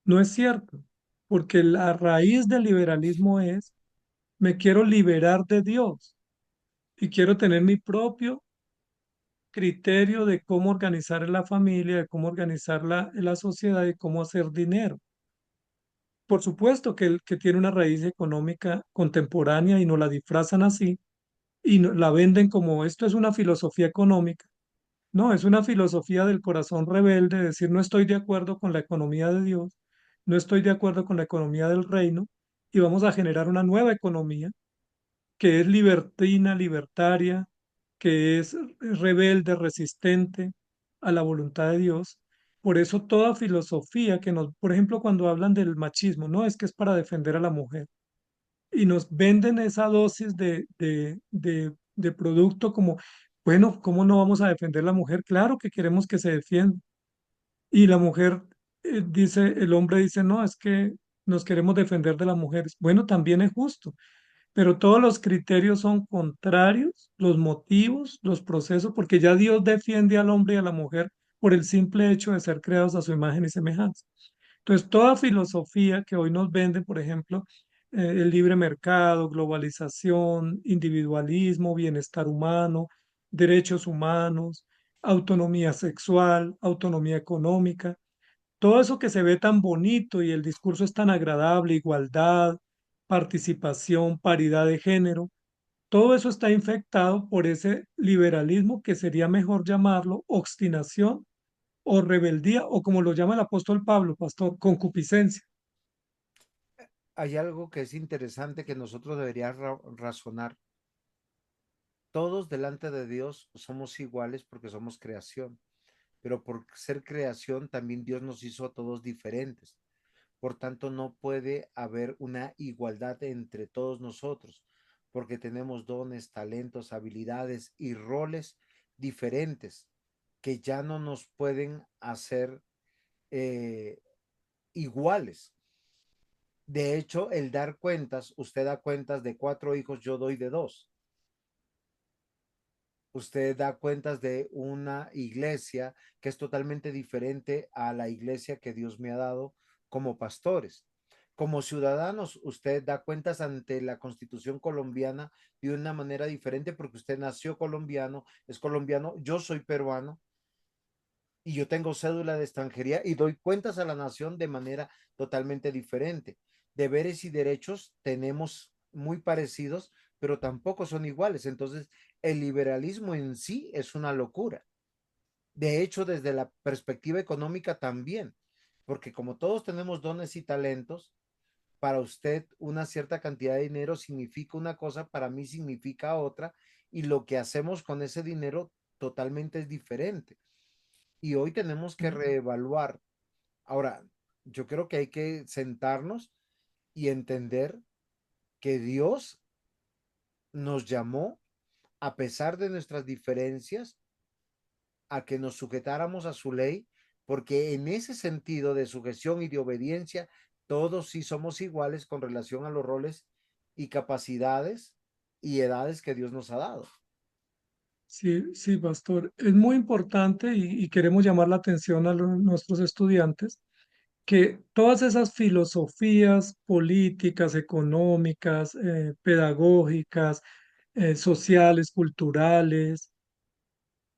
no es cierto, porque la raíz del liberalismo es, me quiero liberar de Dios y quiero tener mi propio criterio de cómo organizar la familia, de cómo organizar la sociedad y cómo hacer dinero. Por supuesto que tiene una raíz económica contemporánea y no la disfrazan así y la venden como esto es una filosofía económica. No, es una filosofía del corazón rebelde, decir no estoy de acuerdo con la economía de Dios, no estoy de acuerdo con la economía del reino y vamos a generar una nueva economía que es libertina, libertaria, que es rebelde, resistente a la voluntad de Dios. Por eso toda filosofía que nos, por ejemplo, cuando hablan del machismo, no es que es para defender a la mujer y nos venden esa dosis de producto como, bueno, ¿cómo no vamos a defender a la mujer? Claro que queremos que se defienda. Y la mujer dice, el hombre dice, no, es que nos queremos defender de las mujeres. Bueno, también es justo, pero todos los criterios son contrarios, los motivos, los procesos, porque ya Dios defiende al hombre y a la mujer por el simple hecho de ser creados a su imagen y semejanza. Entonces, toda filosofía que hoy nos vende, por ejemplo, el libre mercado, globalización, individualismo, bienestar humano, derechos humanos, autonomía sexual, autonomía económica, todo eso que se ve tan bonito y el discurso es tan agradable, igualdad, participación, paridad de género, todo eso está infectado por ese liberalismo que sería mejor llamarlo obstinación o rebeldía o como lo llama el apóstol Pablo, pastor, concupiscencia. Hay algo que es interesante que nosotros deberíamos razonar. Todos delante de Dios somos iguales porque somos creación, pero por ser creación también Dios nos hizo a todos diferentes. Por tanto, no puede haber una igualdad entre todos nosotros, porque tenemos dones, talentos, habilidades y roles diferentes que ya no nos pueden hacer eh, iguales. De hecho, el dar cuentas, usted da cuentas de 4 hijos, yo doy de 2. Usted da cuentas de una iglesia que es totalmente diferente a la iglesia que Dios me ha dado como pastores. Como ciudadanos, usted da cuentas ante la Constitución colombiana de una manera diferente porque usted nació colombiano, es colombiano, yo soy peruano y yo tengo cédula de extranjería y doy cuentas a la nación de manera totalmente diferente. Deberes y derechos tenemos muy parecidos, pero tampoco son iguales. Entonces, el liberalismo en sí es una locura. De hecho, desde la perspectiva económica también, porque como todos tenemos dones y talentos, para usted una cierta cantidad de dinero significa una cosa, para mí significa otra, y lo que hacemos con ese dinero totalmente es diferente. Y hoy tenemos que reevaluar. Ahora, yo creo que hay que sentarnos y entender que Dios nos llamó, a pesar de nuestras diferencias, a que nos sujetáramos a su ley, porque en ese sentido de sujeción y de obediencia, todos sí somos iguales con relación a los roles y capacidades y edades que Dios nos ha dado. Sí, sí, pastor. Es muy importante y queremos llamar la atención a nuestros estudiantes que todas esas filosofías políticas, económicas, pedagógicas, sociales, culturales,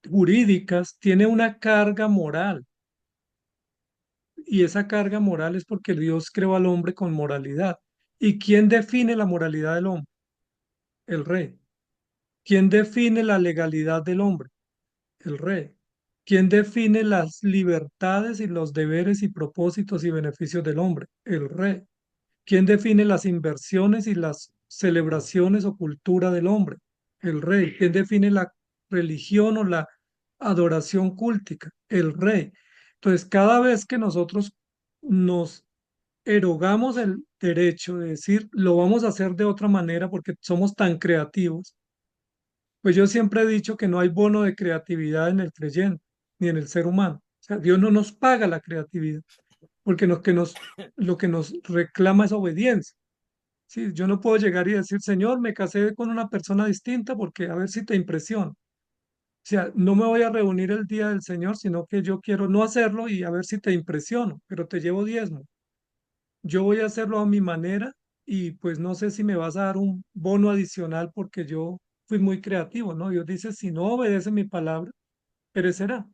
jurídicas, tiene una carga moral. Y esa carga moral es porque Dios creó al hombre con moralidad. ¿Y quién define la moralidad del hombre? El rey. ¿Quién define la legalidad del hombre? El rey. ¿Quién define las libertades y los deberes y propósitos y beneficios del hombre? El rey. ¿Quién define las inversiones y las celebraciones o cultura del hombre? El rey. ¿Quién define la religión o la adoración cúltica? El rey. Entonces, cada vez que nosotros nos erogamos el derecho de decir, lo vamos a hacer de otra manera porque somos tan creativos, pues yo siempre he dicho que no hay bono de creatividad en el creyente ni en el ser humano. O sea, Dios no nos paga la creatividad porque lo que nos reclama es obediencia. Sí, yo no puedo llegar y decir, Señor, me casé con una persona distinta porque a ver si te impresiona. O sea, no me voy a reunir el día del Señor, sino que yo quiero no hacerlo y a ver si te impresiono, pero te llevo diezmo. Yo voy a hacerlo a mi manera y pues no sé si me vas a dar un bono adicional porque yo fui muy creativo, ¿no? Dios dice, si no obedece mi palabra, perecerá.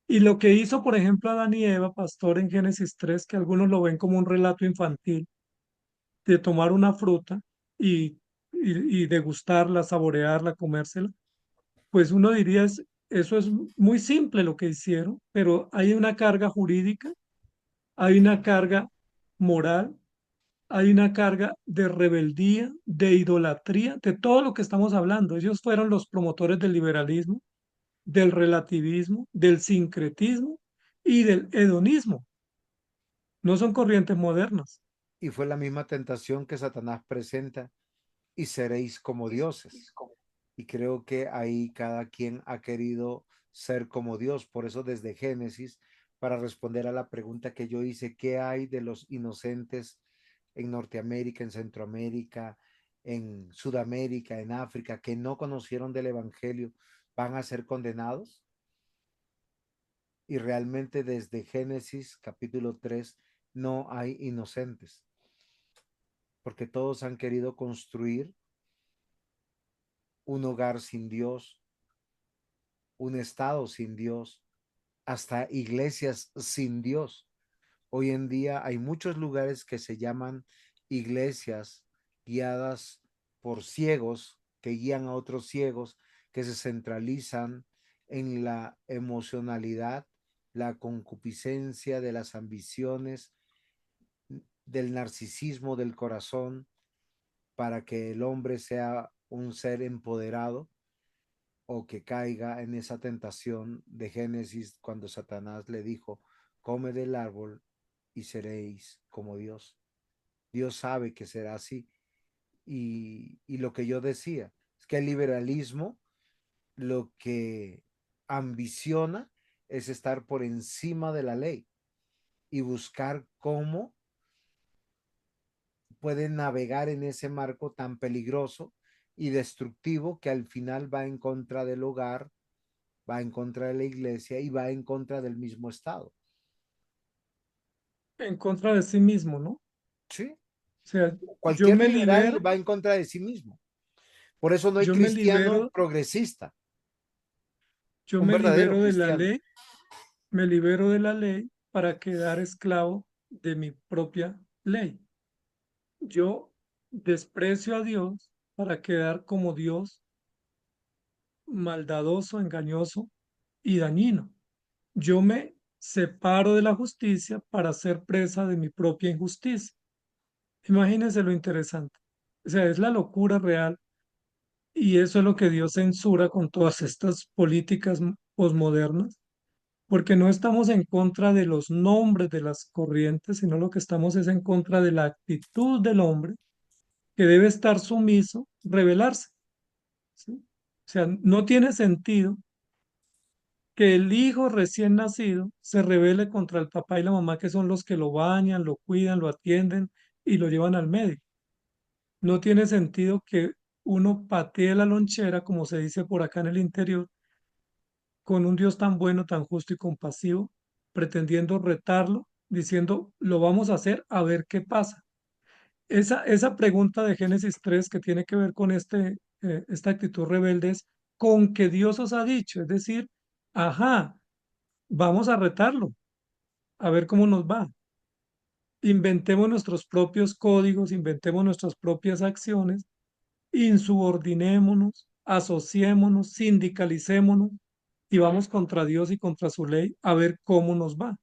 Y lo que hizo, por ejemplo, Adán y Eva, pastor, en Génesis 3, que algunos lo ven como un relato infantil, de tomar una fruta y, y degustarla, saborearla, comérsela, pues uno diría, eso es muy simple lo que hicieron, pero hay una carga jurídica, hay una carga moral, hay una carga de rebeldía, de idolatría, de todo lo que estamos hablando. Ellos fueron los promotores del liberalismo, del relativismo, del sincretismo y del hedonismo. No son corrientes modernas. Y fue la misma tentación que Satanás presenta, y seréis como dioses. Y creo que ahí cada quien ha querido ser como Dios. Por eso desde Génesis, para responder a la pregunta que yo hice, ¿qué hay de los inocentes en Norteamérica, en Centroamérica, en Sudamérica, en África, que no conocieron del Evangelio, van a ser condenados? Y realmente desde Génesis capítulo 3 no hay inocentes, porque todos han querido construir un hogar sin Dios, un estado sin Dios, hasta iglesias sin Dios. Hoy en día hay muchos lugares que se llaman iglesias guiadas por ciegos que guían a otros ciegos, que se centralizan en la emocionalidad, la concupiscencia de las ambiciones, del narcisismo del corazón, para que el hombre sea un ser empoderado o que caiga en esa tentación de Génesis cuando Satanás le dijo, come del árbol y seréis como Dios. Dios sabe que será así. Y lo que yo decía es que el liberalismo lo que ambiciona es estar por encima de la ley y buscar cómo puede navegar en ese marco tan peligroso y destructivo que al final va en contra del hogar, va en contra de la iglesia y va en contra del mismo Estado. En contra de sí mismo, ¿no? O Sí, sea, cualquier liberal va en contra de sí mismo. Por eso no hay yo me cristiano libero, progresista, yo un me verdadero libero de la cristiano. ley, me libero de la ley para quedar esclavo de mi propia ley. Yo desprecio a Dios para quedar como Dios, maldadoso, engañoso y dañino. Yo me separo de la justicia para ser presa de mi propia injusticia. Imagínense lo interesante. O sea, es la locura real y eso es lo que Dios censura con todas estas políticas posmodernas, porque no estamos en contra de los nombres de las corrientes, sino lo que estamos es en contra de la actitud del hombre que debe estar sumiso, rebelarse. ¿Sí? O sea, no tiene sentido que el hijo recién nacido se rebele contra el papá y la mamá, que son los que lo bañan, lo cuidan, lo atienden y lo llevan al médico. No tiene sentido que uno patee la lonchera, como se dice por acá en el interior, con un Dios tan bueno, tan justo y compasivo, pretendiendo retarlo, diciendo, lo vamos a hacer a ver qué pasa. Esa pregunta de Génesis 3 que tiene que ver con esta actitud rebelde es con que Dios os ha dicho, es decir, ajá, vamos a retarlo, a ver cómo nos va. Inventemos nuestros propios códigos, inventemos nuestras propias acciones, insubordinémonos, asociémonos, sindicalicémonos y vamos contra Dios y contra su ley a ver cómo nos va.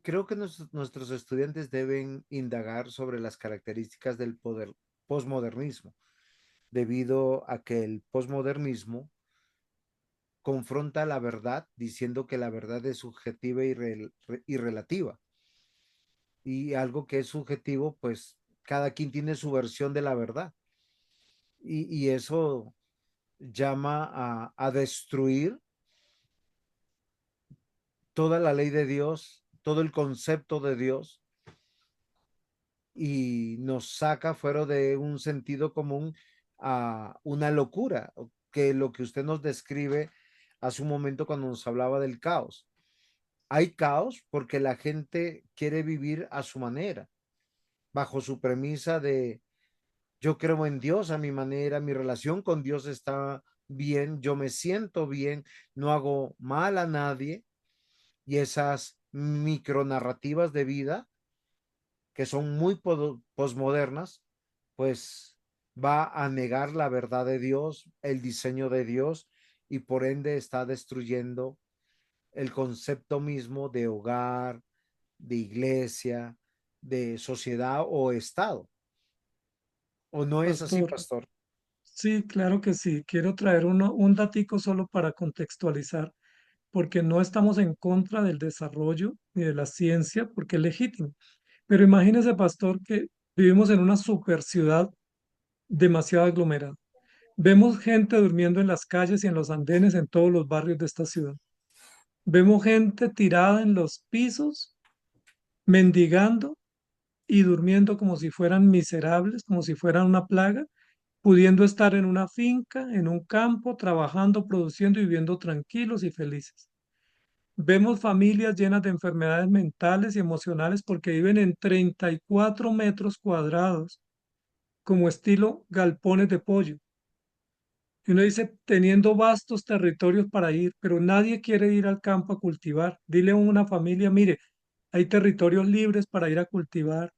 Creo que nuestros estudiantes deben indagar sobre las características del poder posmodernismo, debido a que el posmodernismo confronta la verdad diciendo que la verdad es subjetiva y relativa. Y algo que es subjetivo, pues cada quien tiene su versión de la verdad. Y eso llama a destruir toda la ley de Dios, todo el concepto de Dios, y nos saca fuera de un sentido común a una locura, que lo que usted nos describe hace un momento cuando nos hablaba del caos. Hay caos porque la gente quiere vivir a su manera, bajo su premisa de yo creo en Dios a mi manera, mi relación con Dios está bien, yo me siento bien, no hago mal a nadie, y esas micronarrativas de vida que son muy posmodernas, pues va a negar la verdad de Dios, el diseño de Dios, y por ende está destruyendo el concepto mismo de hogar, de iglesia, de sociedad o estado. ¿O no es así, Pastor, pastor? sí, claro que sí. Quiero traer un datico solo para contextualizar, porque no estamos en contra del desarrollo ni de la ciencia, porque es legítimo. Pero imagínese, pastor, que vivimos en una super ciudad demasiado aglomerada. Vemos gente durmiendo en las calles y en los andenes en todos los barrios de esta ciudad. Vemos gente tirada en los pisos mendigando y durmiendo como si fueran miserables, como si fueran una plaga, pudiendo estar en una finca, en un campo, trabajando, produciendo y viviendo tranquilos y felices. Vemos familias llenas de enfermedades mentales y emocionales porque viven en 34 metros cuadrados, como estilo galpones de pollo. Y uno dice, teniendo vastos territorios para ir, pero nadie quiere ir al campo a cultivar. Dile a una familia, mire, hay territorios libres para ir a cultivar,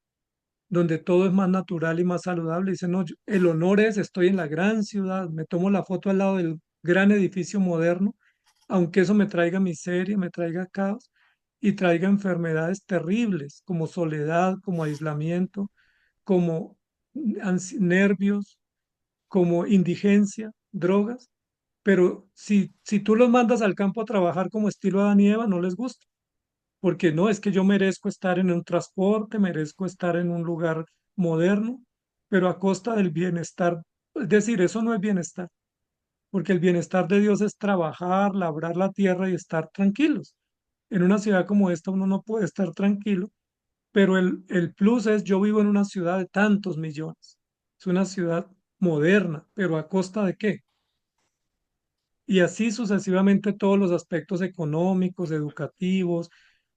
donde todo es más natural y más saludable. Dice, no, el honor es, estoy en la gran ciudad, me tomo la foto al lado del gran edificio moderno, aunque eso me traiga miseria, me traiga caos y traiga enfermedades terribles como soledad, como aislamiento, como nervios, como indigencia, drogas. Pero si tú los mandas al campo a trabajar como estilo Adán y Eva, no les gusta, porque no, es que yo merezco estar en un transporte, merezco estar en un lugar moderno, pero a costa del bienestar. Es decir, eso no es bienestar, porque el bienestar de Dios es trabajar, labrar la tierra y estar tranquilos. En una ciudad como esta uno no puede estar tranquilo, pero el plus es yo vivo en una ciudad de tantos millones. Es una ciudad moderna, pero ¿a costa de qué? Y así sucesivamente todos los aspectos económicos, educativos,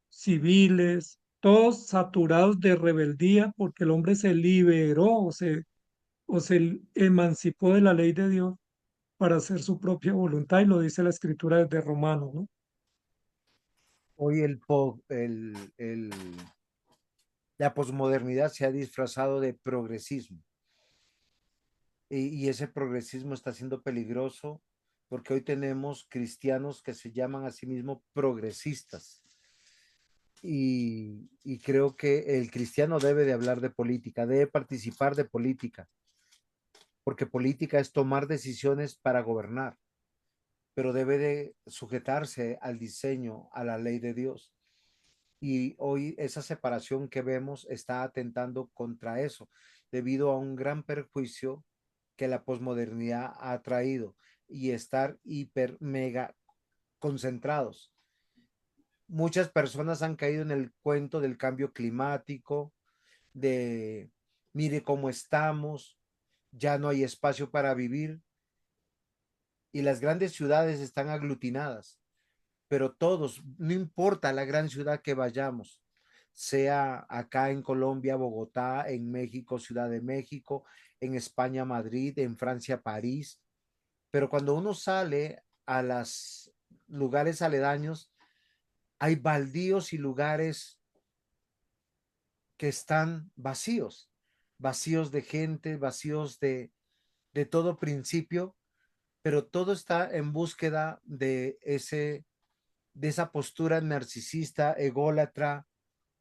civiles, todos saturados de rebeldía porque el hombre se liberó o se emancipó de la ley de Dios para hacer su propia voluntad, y lo dice la escritura desde Romanos, ¿no? Hoy la posmodernidad se ha disfrazado de progresismo y ese progresismo está siendo peligroso porque hoy tenemos cristianos que se llaman a sí mismos progresistas y creo que el cristiano debe de hablar de política, debe participar de política, porque política es tomar decisiones para gobernar, pero debe de sujetarse al diseño, a la ley de Dios. Y hoy esa separación que vemos está atentando contra eso, debido a un gran perjuicio que la posmodernidad ha traído y estar hiper mega concentrados. Muchas personas han caído en el cuento del cambio climático, de mire cómo estamos, ya no hay espacio para vivir y las grandes ciudades están aglutinadas, pero todos, no importa la gran ciudad que vayamos, sea acá en Colombia, Bogotá, en México, Ciudad de México, en España, Madrid, en Francia, París, pero cuando uno sale a los lugares aledaños, hay baldíos y lugares que están vacíos, vacíos de gente, vacíos de todo principio, pero todo está en búsqueda de esa postura narcisista, ególatra,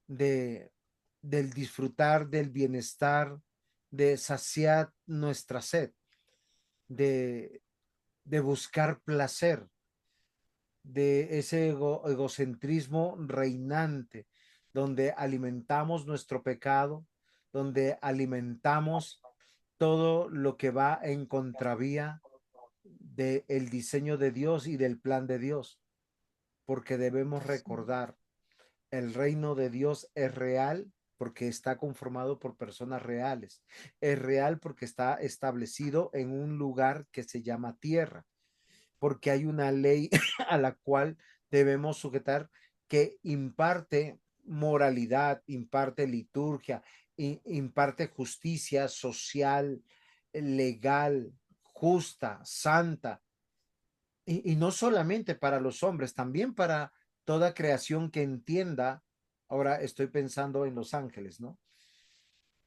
de, del disfrutar del bienestar, de saciar nuestra sed, de, de buscar placer, de ese egocentrismo reinante, donde alimentamos nuestro pecado, donde alimentamos todo lo que va en contravía del diseño de Dios y del plan de Dios, porque debemos recordar, el reino de Dios es real porque está conformado por personas reales, es real porque está establecido en un lugar que se llama tierra, porque hay una ley a la cual debemos sujetar que imparte moralidad, imparte liturgia, imparte justicia social, legal, justa, santa, y no solamente para los hombres, también para toda creación que entienda, ahora estoy pensando en los ángeles, ¿no?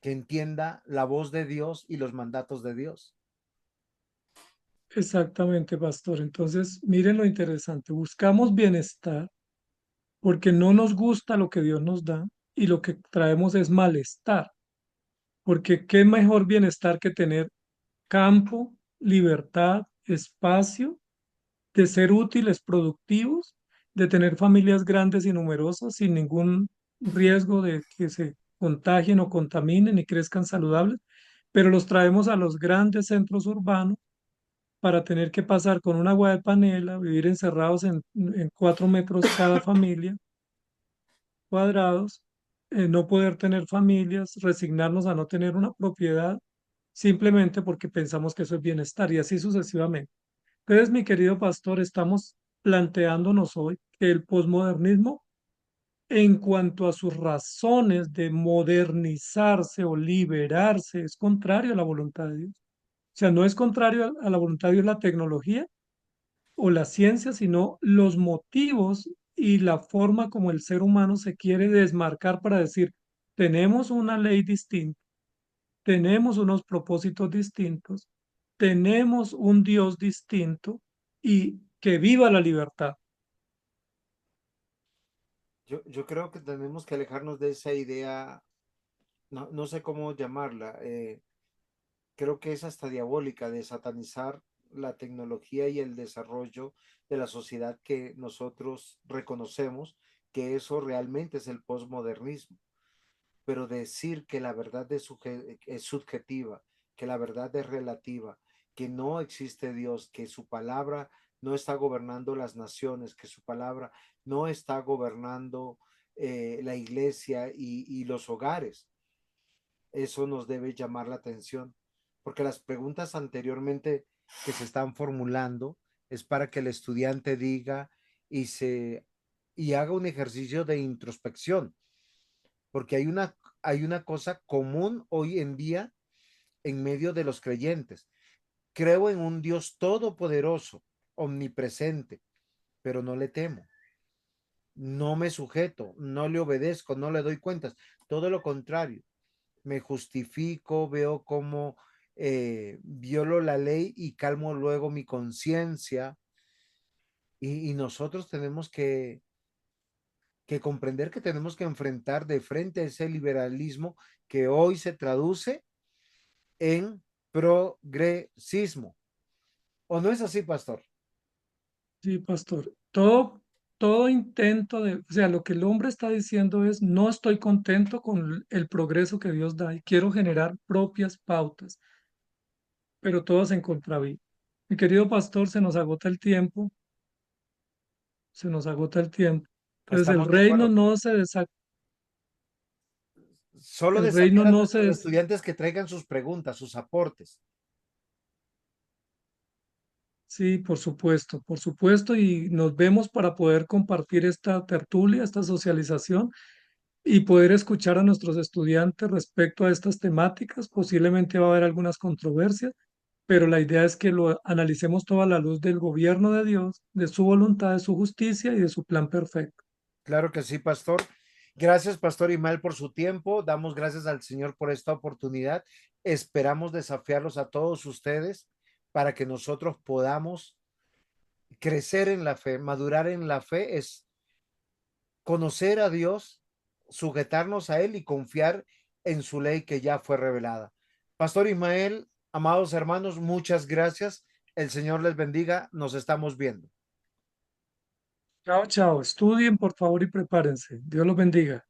Que entienda la voz de Dios y los mandatos de Dios. Exactamente, pastor. Entonces, miren lo interesante. Buscamos bienestar porque no nos gusta lo que Dios nos da y lo que traemos es malestar. Porque qué mejor bienestar que tener campo, libertad, espacio, de ser útiles, productivos, de tener familias grandes y numerosas sin ningún riesgo de que se contagien o contaminen y crezcan saludables, pero los traemos a los grandes centros urbanos para tener que pasar con un agua de panela, vivir encerrados en 4 metros cada familia cuadrados, no poder tener familias, resignarnos a no tener una propiedad simplemente porque pensamos que eso es bienestar y así sucesivamente. Entonces, mi querido pastor, estamos planteándonos hoy que el posmodernismo, en cuanto a sus razones de modernizarse o liberarse, es contrario a la voluntad de Dios. O sea, no es contrario a la voluntad de Dios la tecnología o la ciencia, sino los motivos y la forma como el ser humano se quiere desmarcar para decir, tenemos una ley distinta, tenemos unos propósitos distintos, tenemos un Dios distinto y que viva la libertad. Yo creo que tenemos que alejarnos de esa idea, no sé cómo llamarla, creo que es hasta diabólica de satanizar la tecnología y el desarrollo de la sociedad que nosotros reconocemos que eso realmente es el posmodernismo, pero decir que la verdad es subjetiva, que la verdad es relativa, que no existe Dios, que su palabra no está gobernando las naciones, que su palabra no está gobernando la iglesia y los hogares, eso nos debe llamar la atención, porque las preguntas anteriormente que se están formulando es para que el estudiante diga y se y haga un ejercicio de introspección, porque hay una cosa común hoy en día en medio de los creyentes. Creo en un Dios todopoderoso, omnipresente, pero no le temo, no me sujeto, no le obedezco, no le doy cuentas, todo lo contrario, me justifico, veo cómo violo la ley y calmo luego mi conciencia. Y nosotros tenemos que comprender que tenemos que enfrentar de frente a ese liberalismo que hoy se traduce en progresismo. ¿O no es así, pastor? Sí, pastor. Todo intento de, o sea, lo que el hombre está diciendo es, no estoy contento con el progreso que Dios da y quiero generar propias pautas, pero todas en contravía. Mi querido pastor, se nos agota el tiempo, se nos agota el tiempo. Entonces, Estamos de acuerdo. Solo el reino desafiar a no se nuestros des- estudiantes que traigan sus preguntas, sus aportes. Sí, por supuesto, y nos vemos para poder compartir esta tertulia, esta socialización y poder escuchar a nuestros estudiantes respecto a estas temáticas. Posiblemente va a haber algunas controversias, pero la idea es que lo analicemos toda la luz del gobierno de Dios, de su voluntad, de su justicia y de su plan perfecto. Claro que sí, pastor. Gracias, pastor Imael, por su tiempo. Damos gracias al Señor por esta oportunidad. Esperamos desafiarlos a todos ustedes para que nosotros podamos crecer en la fe, madurar en la fe, es conocer a Dios, sujetarnos a Él y confiar en su ley que ya fue revelada. Pastor Ismael, amados hermanos, muchas gracias. El Señor les bendiga. Nos estamos viendo. Chao, chao. Estudien, por favor, y prepárense. Dios los bendiga.